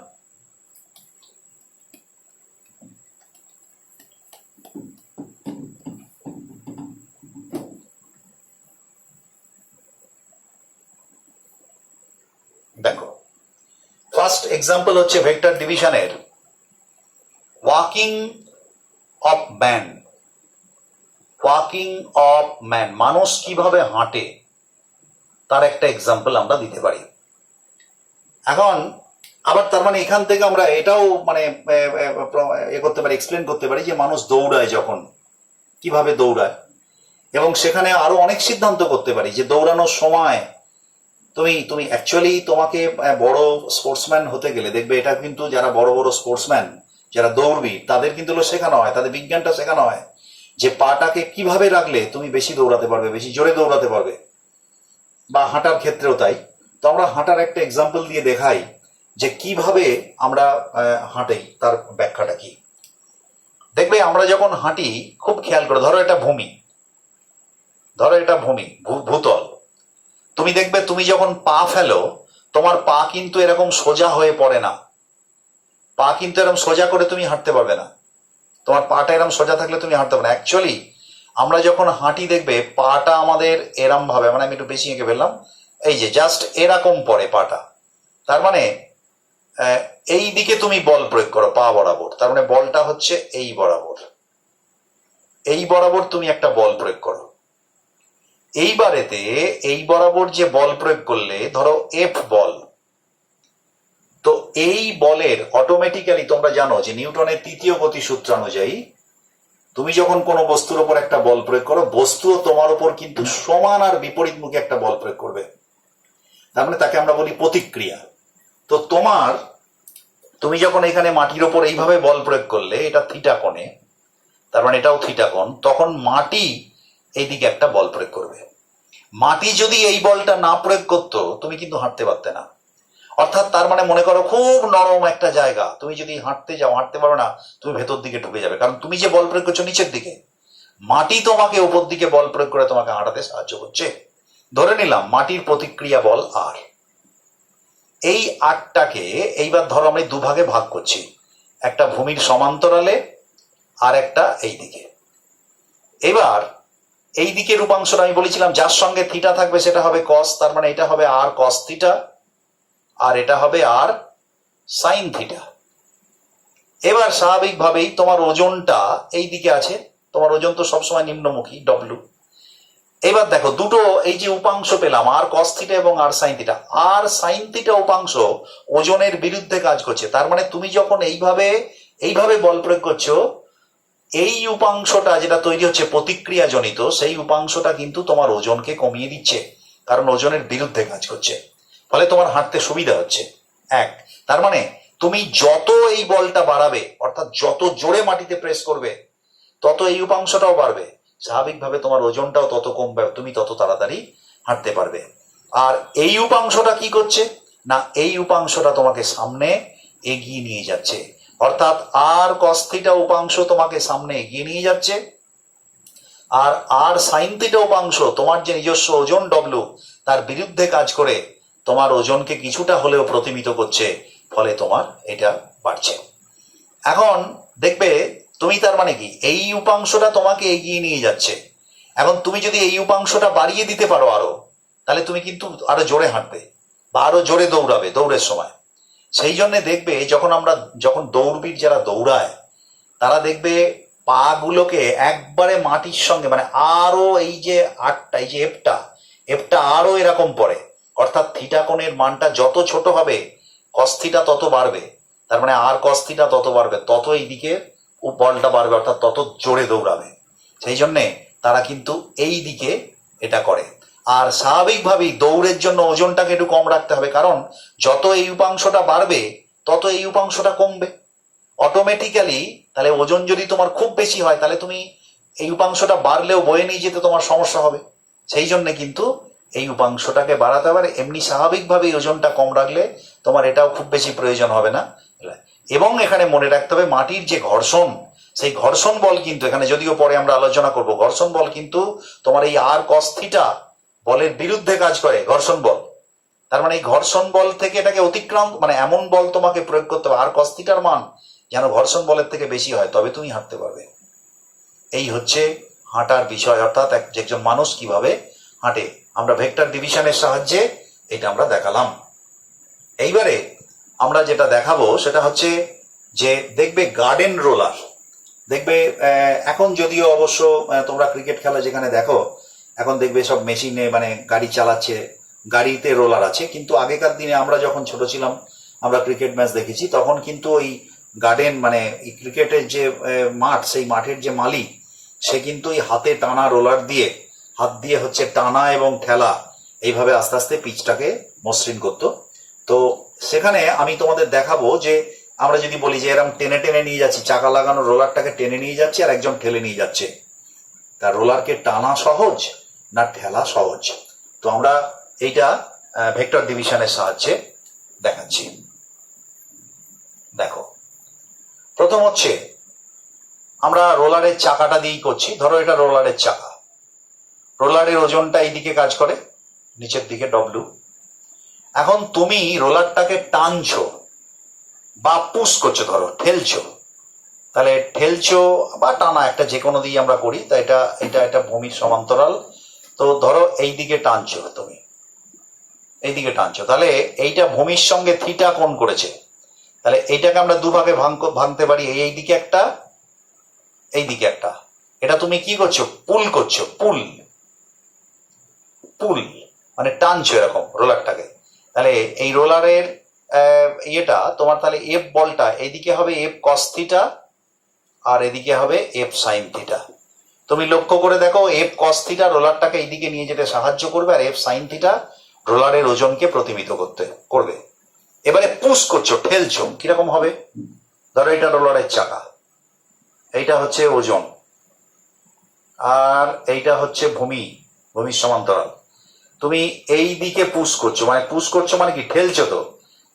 দেখো ফার্স্ট এক্সাম্পল হচ্ছে ভেক্টর ডিভিশনের walking of man. Walking of man, মানুষ কিভাবে হাঁটে তার একটা এক্সাম্পল আমরা দিতে পারি। এখন আবার তার মানে এখান থেকে আমরা এটাও মানে এ করতে পারি, এক্সপ্লেন করতে পারি যে মানুষ দৌড়ায় যখন কিভাবে দৌড়ায়, এবং সেখানে আরো অনেক সিদ্ধান্ত করতে পারি যে দৌড়ানোর সময় তুমি অ্যাকচুয়ালি তোমাকে বড় স্পোর্টসম্যান হতে গেলে দেখবে, এটা কিন্তু যারা বড় বড় স্পোর্টসম্যান যারা দৌড়বি তাদের কিন্তু শেখানো হয়, তাদের বিজ্ঞানটা শেখানো হয় যে পাটাকে কিভাবে রাখলে তুমি বেশি দৌড়াতে পারবে, বেশি জোরে দৌড়াতে পারবে, বা হাঁটার ক্ষেত্রেও তাই। তো আমরা হাঁটার একটা এক্সাম্পল দিয়ে দেখাই যে কিভাবে আমরা হাঁটি, তার ব্যাখ্যাটা কি। দেখবে আমরা যখন হাঁটি খুব খেয়াল করে, ধরো এটা ভূমি, ধরো এটা ভূমি ভূতল, তুমি দেখবে তুমি যখন পা ফেলো তোমার পা কিন্তু এরকম সোজা হয়ে পড়ে না, পা কিন্তু এরকম সোজা করে তুমি হাঁটতে পারবে না, তোমার পাটা এরকম সোজা থাকলে তুমি হাঁটতে পারবে না। অ্যাকচুয়ালি আমরা যখন হাঁটি দেখবে পাটা আমাদের এরম ভাবে, মানে আমি একটু বেশি এঁকে ফেললাম, এই যে জাস্ট এরকম পড়ে পাটা, তার মানে এই দিকে তুমি বল প্রয়োগ করো পা বরাবর, তার মানে বলটা হচ্ছে এই বরাবর, এই বরাবর তুমি একটা বল প্রয়োগ করো। এইবারেতে এই বরাবর যে বল প্রয়োগ করলে, ধরো এফ বল, তো এই বলের অটোমেটিক্যালি তোমরা জানো যে নিউটনের তৃতীয় গতি সূত্র অনুযায়ী তুমি যখন কোনো বস্তুর উপর একটা বল প্রয়োগ করো, বস্তুও তোমার উপর কিন্তু সমান আর বিপরীত মুখে একটা বল প্রয়োগ করবে, তার মানে তাকে আমরা বলি প্রতিক্রিয়া। তো তুমি যখন এখানে মাটির ওপর এইভাবে বল প্রয়োগ করলে, এটা থিটা কোণে, তার মানে এটাও থিটা কোণ, তখন মাটি এইদিকে একটা বল প্রয়োগ করবে। মাটি যদি এই বলটা না প্রয়োগ করতো তুমি কিন্তু হাঁটতে পারতে না। অর্থাৎ তার মানে মনে করো খুব নরম একটা জায়গা, তুমি যদি হাঁটতে যাও হাঁটতে পারো না, তুমি ভেতর দিকে ঢুকে যাবে, কারণ তুমি যে বল প্রয়োগ করছো নিচের দিকে, মাটি তোমাকে উপর দিকে বল প্রয়োগ করে তোমাকে হাঁটাতে সাহায্য করছে। ধরে নিলাম মাটির প্রতিক্রিয়া বল আর। এই আটটাকে এইবার ধরো আমি দুভাগে ভাগ করছি, একটা ভূমির সমান্তরালে আর একটা এই দিকে। এবার এই দিকের উপাংশটা আমি বলেছিলাম যার সঙ্গে থিটা থাকবে সেটা হবে কস, তার মানে এটা হবে আর কস থিটা, আর এটা হবে আর সাইন থিটা। এবার স্বাভাবিকভাবেই তোমার ওজনটা এই দিকে আছে, তোমার ওজন তো সবসময় নিম্নমুখী ডব্লু। এবার দেখো দুটো এই যে উপাংশ পেলাম আর কস থিটা এবং আর sine theta, r sine theta উপাংশ ওজনের বিরুদ্ধে কাজ করছে। তার মানে তুমি যখন এইভাবে বল প্রয়োগ করছো, এই উপাংশটা যেটা তৈরি হচ্ছে প্রতিক্রিয়া জনিত, সেই উপাংশটা কিন্তু তোমার ওজনকে কমিয়ে দিচ্ছে, কারণ ওজনের বিরুদ্ধে কাজ করছে, ফলে তোমার হাঁটতে সুবিধা হচ্ছে। এক, তার মানে তুমি যত এই বলটা বাড়াবে, অর্থাৎ যত জোরে মাটিতে প্রেস করবে, তত এই উপাংশটাও বাড়বে, স্বাভাবিকভাবে তোমার ওজনটাও তত কমবে, তুমি তত তাড়াতাড়ি হাঁটতে পারবে। আর এই উপাংশটা কি করছে না, এই উপাংশটা তোমাকে সামনে এগিয়ে নিয়ে যাচ্ছে, অর্থাৎ আর কস থিটা উপাংশ তোমাকে সামনে এগিয়ে নিয়ে যাচ্ছে, আর আর সাইন থিটা উপাংশ তোমার যে নিজস্ব ওজন ডব্লু তার বিরুদ্ধে কাজ করে তোমার ওজনকে কিছুটা হলেও প্রতিমিত করছে, ফলে তোমার এটা বাড়ছে। এখন দেখবে তুমি, তার মানে কি এই উপাংশটা তোমাকে এগিয়ে নিয়ে যাচ্ছে। এখন তুমি যদি এই উপাংশটা বাড়িয়ে দিতে পারো আরো, তাহলে তুমি কিন্তু আরো জোরে হাঁটবে বা আরো জোরে দৌড়াবে দৌড়ের সময়। সেই জন্য দেখবে যখন দৌড়বিদ যারা দৌড়ায়, তারা দেখবে পা গুলোকে একবারে মাটির সঙ্গে, মানে আরো এই যে আটটা, এই যে এফটা আরো এরকম পড়ে, অর্থাৎ থিটা কোণের মানটা যত ছোট হবে কস থিটা তত বাড়বে, তার মানে আর কস থিটা তত বাড়বে, তত এইদিকে বলটা বাড়বে, অর্থাৎ তত জোরে দৌড়াবে। সেই জন্যে তারা কিন্তু এই দিকে এটা করে। আর স্বাভাবিকভাবেই দৌড়ের জন্য ওজনটাকে একটু কম রাখতে হবে, কারণ যত এই উপাংশটা বাড়বে তত এই উপাংশটা কমবে অটোমেটিক্যালি। তাহলে ওজন যদি তোমার খুব বেশি হয়, তাহলে তুমি এই উপাংশটা বাড়লেও বয়ে নিয়ে যেতে তোমার সমস্যা হবে। সেই জন্য কিন্তু এই উপাংশটাকে বাড়াতে হবে। এমনি স্বাভাবিকভাবেই ওজনটা কম রাখলে তোমার এটাও খুব বেশি প্রয়োজন হবে না। এবং এখানে মনে রাখতে হবে মাটির যে ঘর্ষণ, সেই ঘর্ষণ বল কিন্তু এখানে, যদিও পরে আমরা আলোচনা করব, ঘর্ষণ বল কিন্তু তোমার এই আর কস থিটা বলের বিরুদ্ধে কাজ করে ঘর্ষণ বল। তার মানে এই ঘর্ষণ বল থেকে এটাকে অতিক্রম, মানে এমন বল তোমাকে প্রয়োগ করতে হবে আর কস থিটার মান যেন ঘর্ষণ বলের থেকে বেশি হয়, তবে তুমি হাঁটতে পারবে। এই হচ্ছে হাঁটার বিষয়, অর্থাৎ একজন মানুষ কিভাবে হাঁটে। আমরা ভেক্টর ডিভিশনের সাহায্যে এটা আমরা দেখালাম। এইবারে আমরা যেটা দেখাবো সেটা হচ্ছে যে দেখবে গার্ডেন রোলার। দেখবে এখন যদিও অবশ্য তোমরা ক্রিকেট খেলা যেখানে দেখো, এখন দেখবে সব মেশিনে, মানে গাড়ি চালাচ্ছে, গাড়িতে রোলার আছে, কিন্তু আগেকার দিনে আমরা যখন ছোট ছিলাম, আমরা ক্রিকেট ম্যাচ দেখেছি, তখন কিন্তু ওই গার্ডেন, মানে ক্রিকেটের যে মাঠ, সেই মাঠের যে মালিক, সে কিন্তু এই হাতে টানা রোলার দিয়ে, হাত দিয়ে হচ্ছে টানা এবং ঠেলা, এইভাবে আস্তে আস্তে পিচটাকে মসৃণ করতো। তো সেখানে আমি তোমাদের দেখাবো যে আমরা যদি বলি যে এরকম টেনে টেনে নিয়ে যাচ্ছি, চাকা লাগানো রোলারটাকে টেনে নিয়ে যাচ্ছি আর একজন ঠেলে নিয়ে যাচ্ছে, তার রোলারকে টানা সহজ না ঠেলা সহজ? তো আমরা এইটা ভেক্টর ডিভিশনের সাহায্যে দেখাচ্ছি। দেখো, প্রথম হচ্ছে আমরা রোলারের চাকাটা দিয়েই করছি। ধরো এটা রোলারের চাকা, রোলারের ওজনটা এইদিকে কাজ করে, নিচের দিকে ডব্লু। এখন তুমি রোলারটাকে টানছো বা পুশ করছো, ধরো ঠেলছো, তাহলে ঠেলছো বা টানা একটা যে কোনো দিয়ে আমরা করি। তা এটা ভূমির সমান্তরাল। তো ধরো এইদিকে টানছো, তুমি এইদিকে টানছো, তাহলে এইটা ভূমির সঙ্গে থিটা কোণ করেছে, তাহলে এইটাকে আমরা দুভাগে ভাঙতে পারি, এইদিকে একটা, এইদিকে একটা। এটা তুমি কি করছো? পুল করছো, পুল মানে টানছো এরকম রোলারটাকে। তাহলে এই রোলারের ইয়েটা তোমার, তাহলে এফ বলটা এইদিকে হবে এফ কস থিটা আর এদিকে হবে এফ সাইন থিটা। তুমি লক্ষ্য করে দেখো, এফ কস থিটা রোলারটাকে এইদিকে নিয়ে যেতে সাহায্য করবে, আর এফ সাইন থিটা রোলারের ওজনকে প্রতিমিত করবে। এবারে পুশ করছো, ঠেলছো, কিরকম হবে? ধরো এটা রোলারের চাকা, এইটা হচ্ছে ওজন, আর এইটা হচ্ছে ভূমির সমান্তরাল। তুমি এই দিকে পুশ করছো, মানে কি ঠেলছো, তো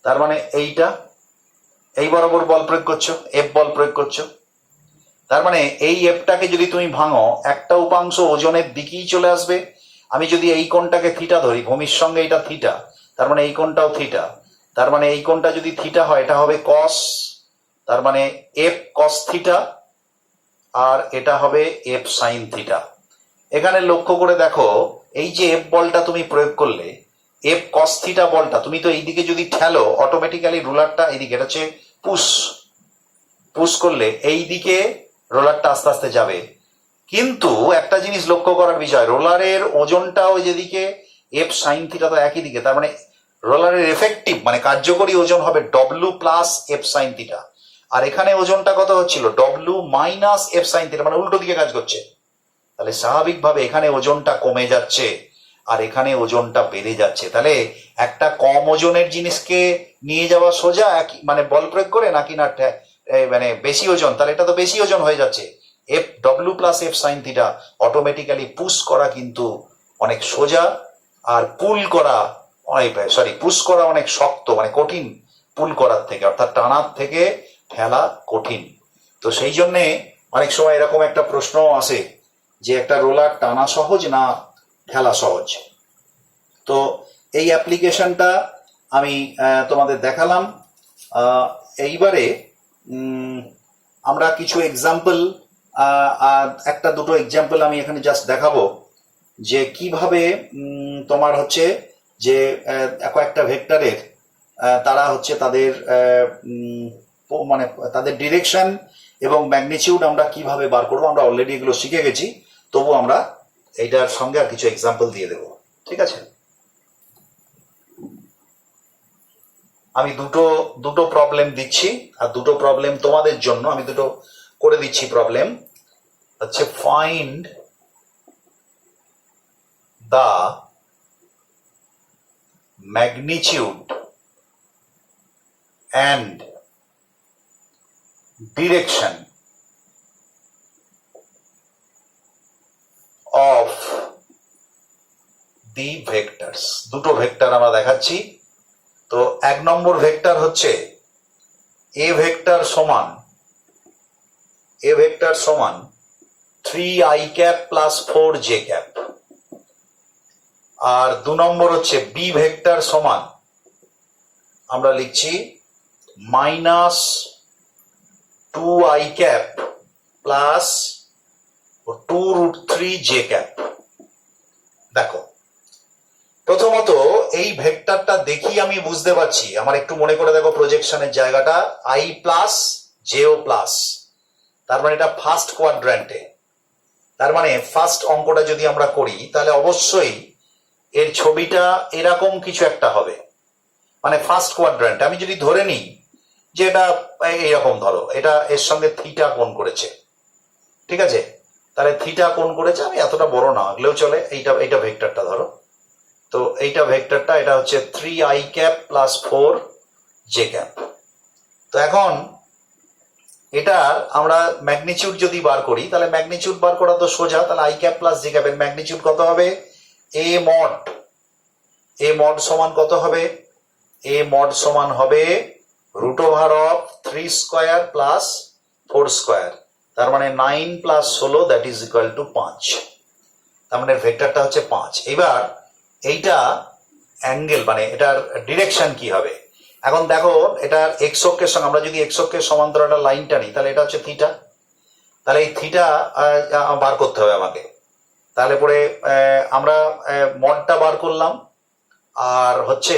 তার মানে এই বরাবর বল প্রয়োগ করছো, এফ বল প্রয়োগ করছো। তার মানে এই এফটাকে যদি তুমি ভাঙো, একটা উপাংশ ওজনের দিকেই চলে আসবে। আমি যদি এই কোণটাকে থিটা ধরি, ভূমির সঙ্গে এটা থিটা, তার মানে এই কোণটাও থিটা, তার মানে এই কোণটা যদি থিটা হয় এটা হবে কস, তার মানে এফ কস থিটা, আর এটা হবে এফ সাইন থিটা। এখানে লক্ষ্য করে দেখো, এই যে এফ বলটা তুমি প্রয়োগ করলে, এফ কস থিটা বলটা তুমি তো এইদিকে যদি ঠেলো, অটোমেটিক্যালি রোলারটা এইদিকে, এটা হচ্ছে পুশ, পুশ করলে এই দিকে রোলারটা আস্তে আস্তে যাবে। কিন্তু একটা জিনিস লক্ষ্য করার বিষয়, রোলারের ওজনটাও যেদিকে, এফ সাইন থিটা তো একই দিকে, তার মানে রোলারের এফেক্টিভ মানে কার্যকরী ওজন হবে ডব্লিউ প্লাস এফ সাইন থিটা, আর এখানে ওজনটা কত হচ্ছিল, ডব্লিউ মাইনাস এফ সাইন থিটা, মানে উল্টো দিকে কাজ করছে। তাহলে স্বাভাবিকভাবে এখানে ওজনটা কমে যাচ্ছে আর এখানে ওজনটা বেড়ে যাচ্ছে। তাহলে একটা কম ওজনের জিনিসকে নিয়ে যাওয়া সোজা মানে বল প্রয়োগ করে, নাকি না মানে বেশি ওজন, তাহলে এটা তো বেশি ওজন হয়ে যাচ্ছে। F W plus f sine theta automatically push করা কিন্তু অনেক সোজা, আর পুল করা পুশ করা অনেক শক্ত, মানে কঠিন পুল করার থেকে, অর্থাৎ টানার থেকে ঠেলা কঠিন। তো সেই জন্যে অনেক সময় এরকম একটা প্রশ্ন আসে যে একটা রোলার টানা সহজ না ঠেলা সহজ। তো এই অ্যাপ্লিকেশনটা আমি তোমাদের দেখালাম। এইবারে আমরা কিছু এক্সাম্পল, একটা দুটো এক্সাম্পল আমি এখানে জাস্ট দেখাবো যে কিভাবে তোমার হচ্ছে যে কয়েকটা ভেক্টরের তারা হচ্ছে তাদের মানে তাদের ডিরেকশন এবং ম্যাগনিটিউড আমরা কিভাবে বার করবো। আমরা অলরেডি এগুলো শিখে গেছি, তবু আমরা এইটার সঙ্গে আর কিছু এক্সাম্পল দিয়ে দেবো, ঠিক আছে? আমি দুটো প্রবলেম দিচ্ছি, আর দুটো প্রবলেম তোমাদের জন্য আমি দুটো করে দিচ্ছি। প্রবলেম হচ্ছে find the magnitude and direction of the vectors। দুটো ভেক্টর আমরা দেখাচ্ছি। তো এক নম্বর ভেক্টর হচ্ছে এ ভেক্টর সমান 3i cap plus 4j cap, আর দু নম্বর হচ্ছে বি ভেক্টর সমান আমরা লিখছি minus 2i cap plus 2√3j cap. দেখো, প্রথমত এই ভেক্টরটা দেখি আমি বুঝতে পারছি, আমার একটু মনে করে দেখো প্রজেকশনের জায়গাটা i প্লাস জেও প্লাস, তার মানে এটা ফার্স্ট কোয়াড্র্যান্টে। তার মানে ফার্স্ট অঙ্কটা যদি আমরা করি তাহলে অবশ্যই এর ছবিটা এরকম কিছু একটা হবে, মানে ফার্স্ট কোয়াড্র্যান্ট। আমি যদি ধরে নিই যে এটা এইরকম, ধরো এটা এর সঙ্গে থিটা কোণ করেছে, ঠিক আছে? তাহলে থিটা কোণ করেছে, আমি এতটা বড় না হলেও চলে, এইটা ভেক্টরটা ধরো। তো এইটা ভেক্টরটা, এটা হচ্ছে 3i cap plus 4j cap. তো এখন এটা আমরা ম্যাগনিটিউড যদি বার করি, তাহলে ম্যাগনিটিউড বার করা তো সোজা। তাহলে i ক্যাপ প্লাস j ক্যাপের ম্যাগনিটিউড কত হবে? এ মড সমান কত হবে? এ মড সমান হবে √3 স্কয়ার প্লাস 4 স্কয়ার, তার মানে 9 plus 16, that is equal two 5। তার মানে ভেক্টরটা হচ্ছে 5। এবার এইটা অ্যাঙ্গেল, মানে এটার ডিরেকশন কি হবে? এখন দেখো, এটার এক্স অক্ষের সঙ্গে আমরা যদি এক্স অক্ষের সমান্তরাল একটা লাইন টানি, তাহলে এটা হচ্ছে থিটা। তাহলে এই থিটা বার করতে হবে আমাকে। তাহলে পরে আমরা মডটা বার করলাম, আর হচ্ছে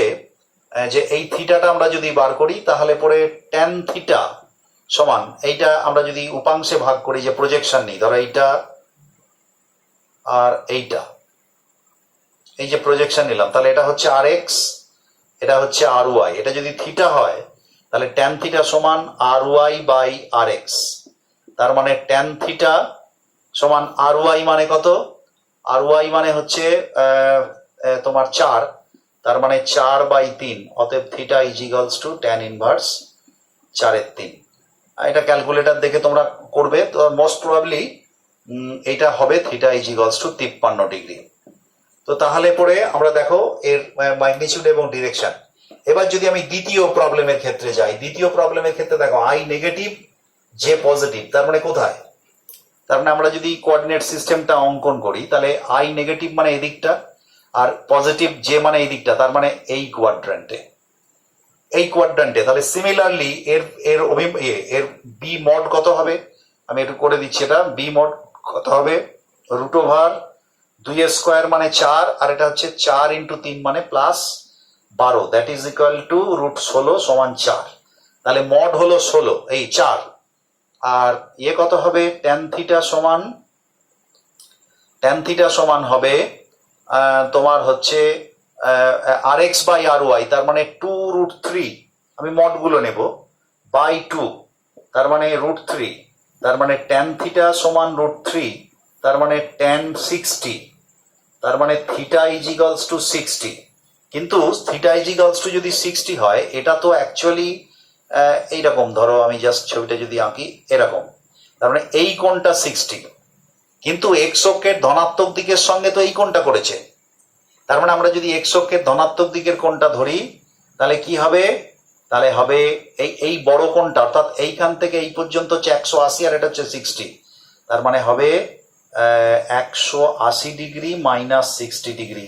যে এই থিটাটা আমরা যদি বার করি তাহলে পরে ট্যান থিটা সমান, এইটা আমরা যদি উপাংশে ভাগ করি, যে প্রজেকশন নেই, ধরো এইটা আর এইটা, এই যে প্রজেকশন নিলাম, তাহলে এটা হচ্ছে আর এক্স, এটা হচ্ছে আর ওয়াই। এটা যদি থিটা হয় তাহলে ট্যান থিটা সমান আর ওয়াই বাই আর এক্স। তার মানে ট্যান থিটা সমান আর ওয়াই মানে কত? আর ওয়াই মানে হচ্ছে তোমার 4, তার মানে 4/3। অতএব theta is equals two tan inverse 4/3। এটা ক্যালকুলেটর দেখে তোমরা করবে, তো মোস্ট প্রবাবলি এটা হবে theta is equals two 53 degree. তো তাহলে পরে আমরা দেখো এর ম্যাগনিটিউড এবং ডিরেকশন। এবার যদি আমি দ্বিতীয় প্রবলেমের ক্ষেত্রে যাই, দ্বিতীয় প্রবলেমের ক্ষেত্রে দেখো আই নেগেটিভ জে পজিটিভ, তার মানে কোথায়? তার মানে আমরা যদি কোঅর্ডিনেট সিস্টেমটা অঙ্কন করি তাহলে আই নেগেটিভ মানে এদিকটা আর পজিটিভ জে মানে এই দিকটা, তার মানে এই কোয়াড্রেন্টে তাহলে সিমিলারলি এর এর এর বি মড কত হবে, আমি একটু করে দিচ্ছি, এটা বি মড কত হবে রুট ওভার 2 মানে 4 আর এটা হচ্ছে 4 ইন্টু 3 মানে plus 12, that is equal to root 16 সমান 4। তাহলে মড হলো 16 এই 4 আর ইয়ে কত হবে ট্যান থিটা সমান হবে তোমার হচ্ছে r x by R Y, তার মানে 2√3, আমি মডগুলো নেব, বাই 2 তার মানে √3, তার মানে ট্যান থিটা সমান √3, তার মানে ট্যান 60, তার মানে থিটা ইজ ইকুয়ালস টু 60। কিন্তু থিটা ইজ ইকুয়ালস টু যদি 60 হয় এটা তো অ্যাকচুয়ালি এইরকম, ধরো আমি জাস্ট ছবিটা যদি আঁকি এরকম, তার মানে এই কোণটা 60, কিন্তু এক্স অক্ষের ধনাত্মক দিকের সঙ্গে তো এই কোণটা করেছে, তার মানে আমরা যদি এক্স অক্ষের ধনাত্মক দিকের কোণটা ধরি তাহলে কি হবে, তাহলে হবে এই বড় কোণটা অর্থাৎ এইখান থেকে এই পর্যন্ত হচ্ছে 180 আর এটা হচ্ছে 60, তার মানে হবে 180 degree minus 60 degree,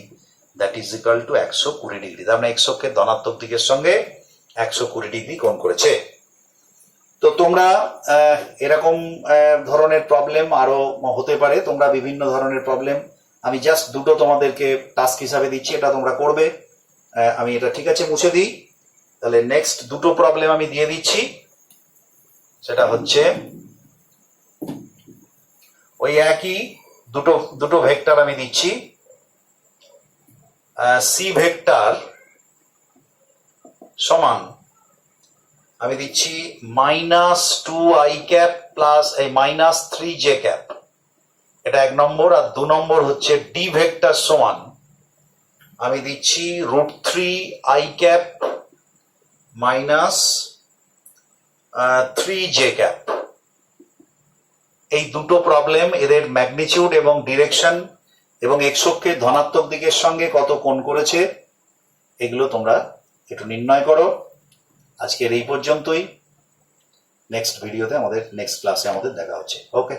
that is equal two 120 degree. তার মানে এক্স অক্ষের ধনাত্মক দিকের সঙ্গে 120 ডিগ্রি কোণ করেছে। তো তোমরা এরকম ধরনের প্রবলেম আরো হতে পারে, তোমরা বিভিন্ন ধরনের প্রবলেম, আমি জাস্ট দুটো তোমাদেরকে টাস্ক হিসাবে দিচ্ছি, এটা তোমরা করবে। আমি এটা ঠিক আছে মুছে দিই, তাহলে নেক্সট দুটো প্রবলেম আমি দিয়ে দিচ্ছি, সেটা হচ্ছে ওই একই দুটো ভেক্টর আমি দিচ্ছি, সি ভেক্টর সমান আমি দিচ্ছি -2i ক্যাপ প্লাস এই -3j ক্যাপ, এটা 1 নম্বর। আর 2 নম্বর হচ্ছে ডি ভেক্টর সমান আমি দিচ্ছি √3i cap minus 3j cap. এই দুটো প্রবলেম, এদের ম্যাগনিটিউড এবং ডিরেকশন এবং এক্স অক্ষের ধনাত্মক দিকের সঙ্গে কত কোণ করেছে এগুলো তোমরা একটু নির্ণয় করো। আজকের এই পর্যন্তই, নেক্সট ভিডিওতে নেক্সট ক্লাসে আমাদের দেখা হচ্ছে। ওকে।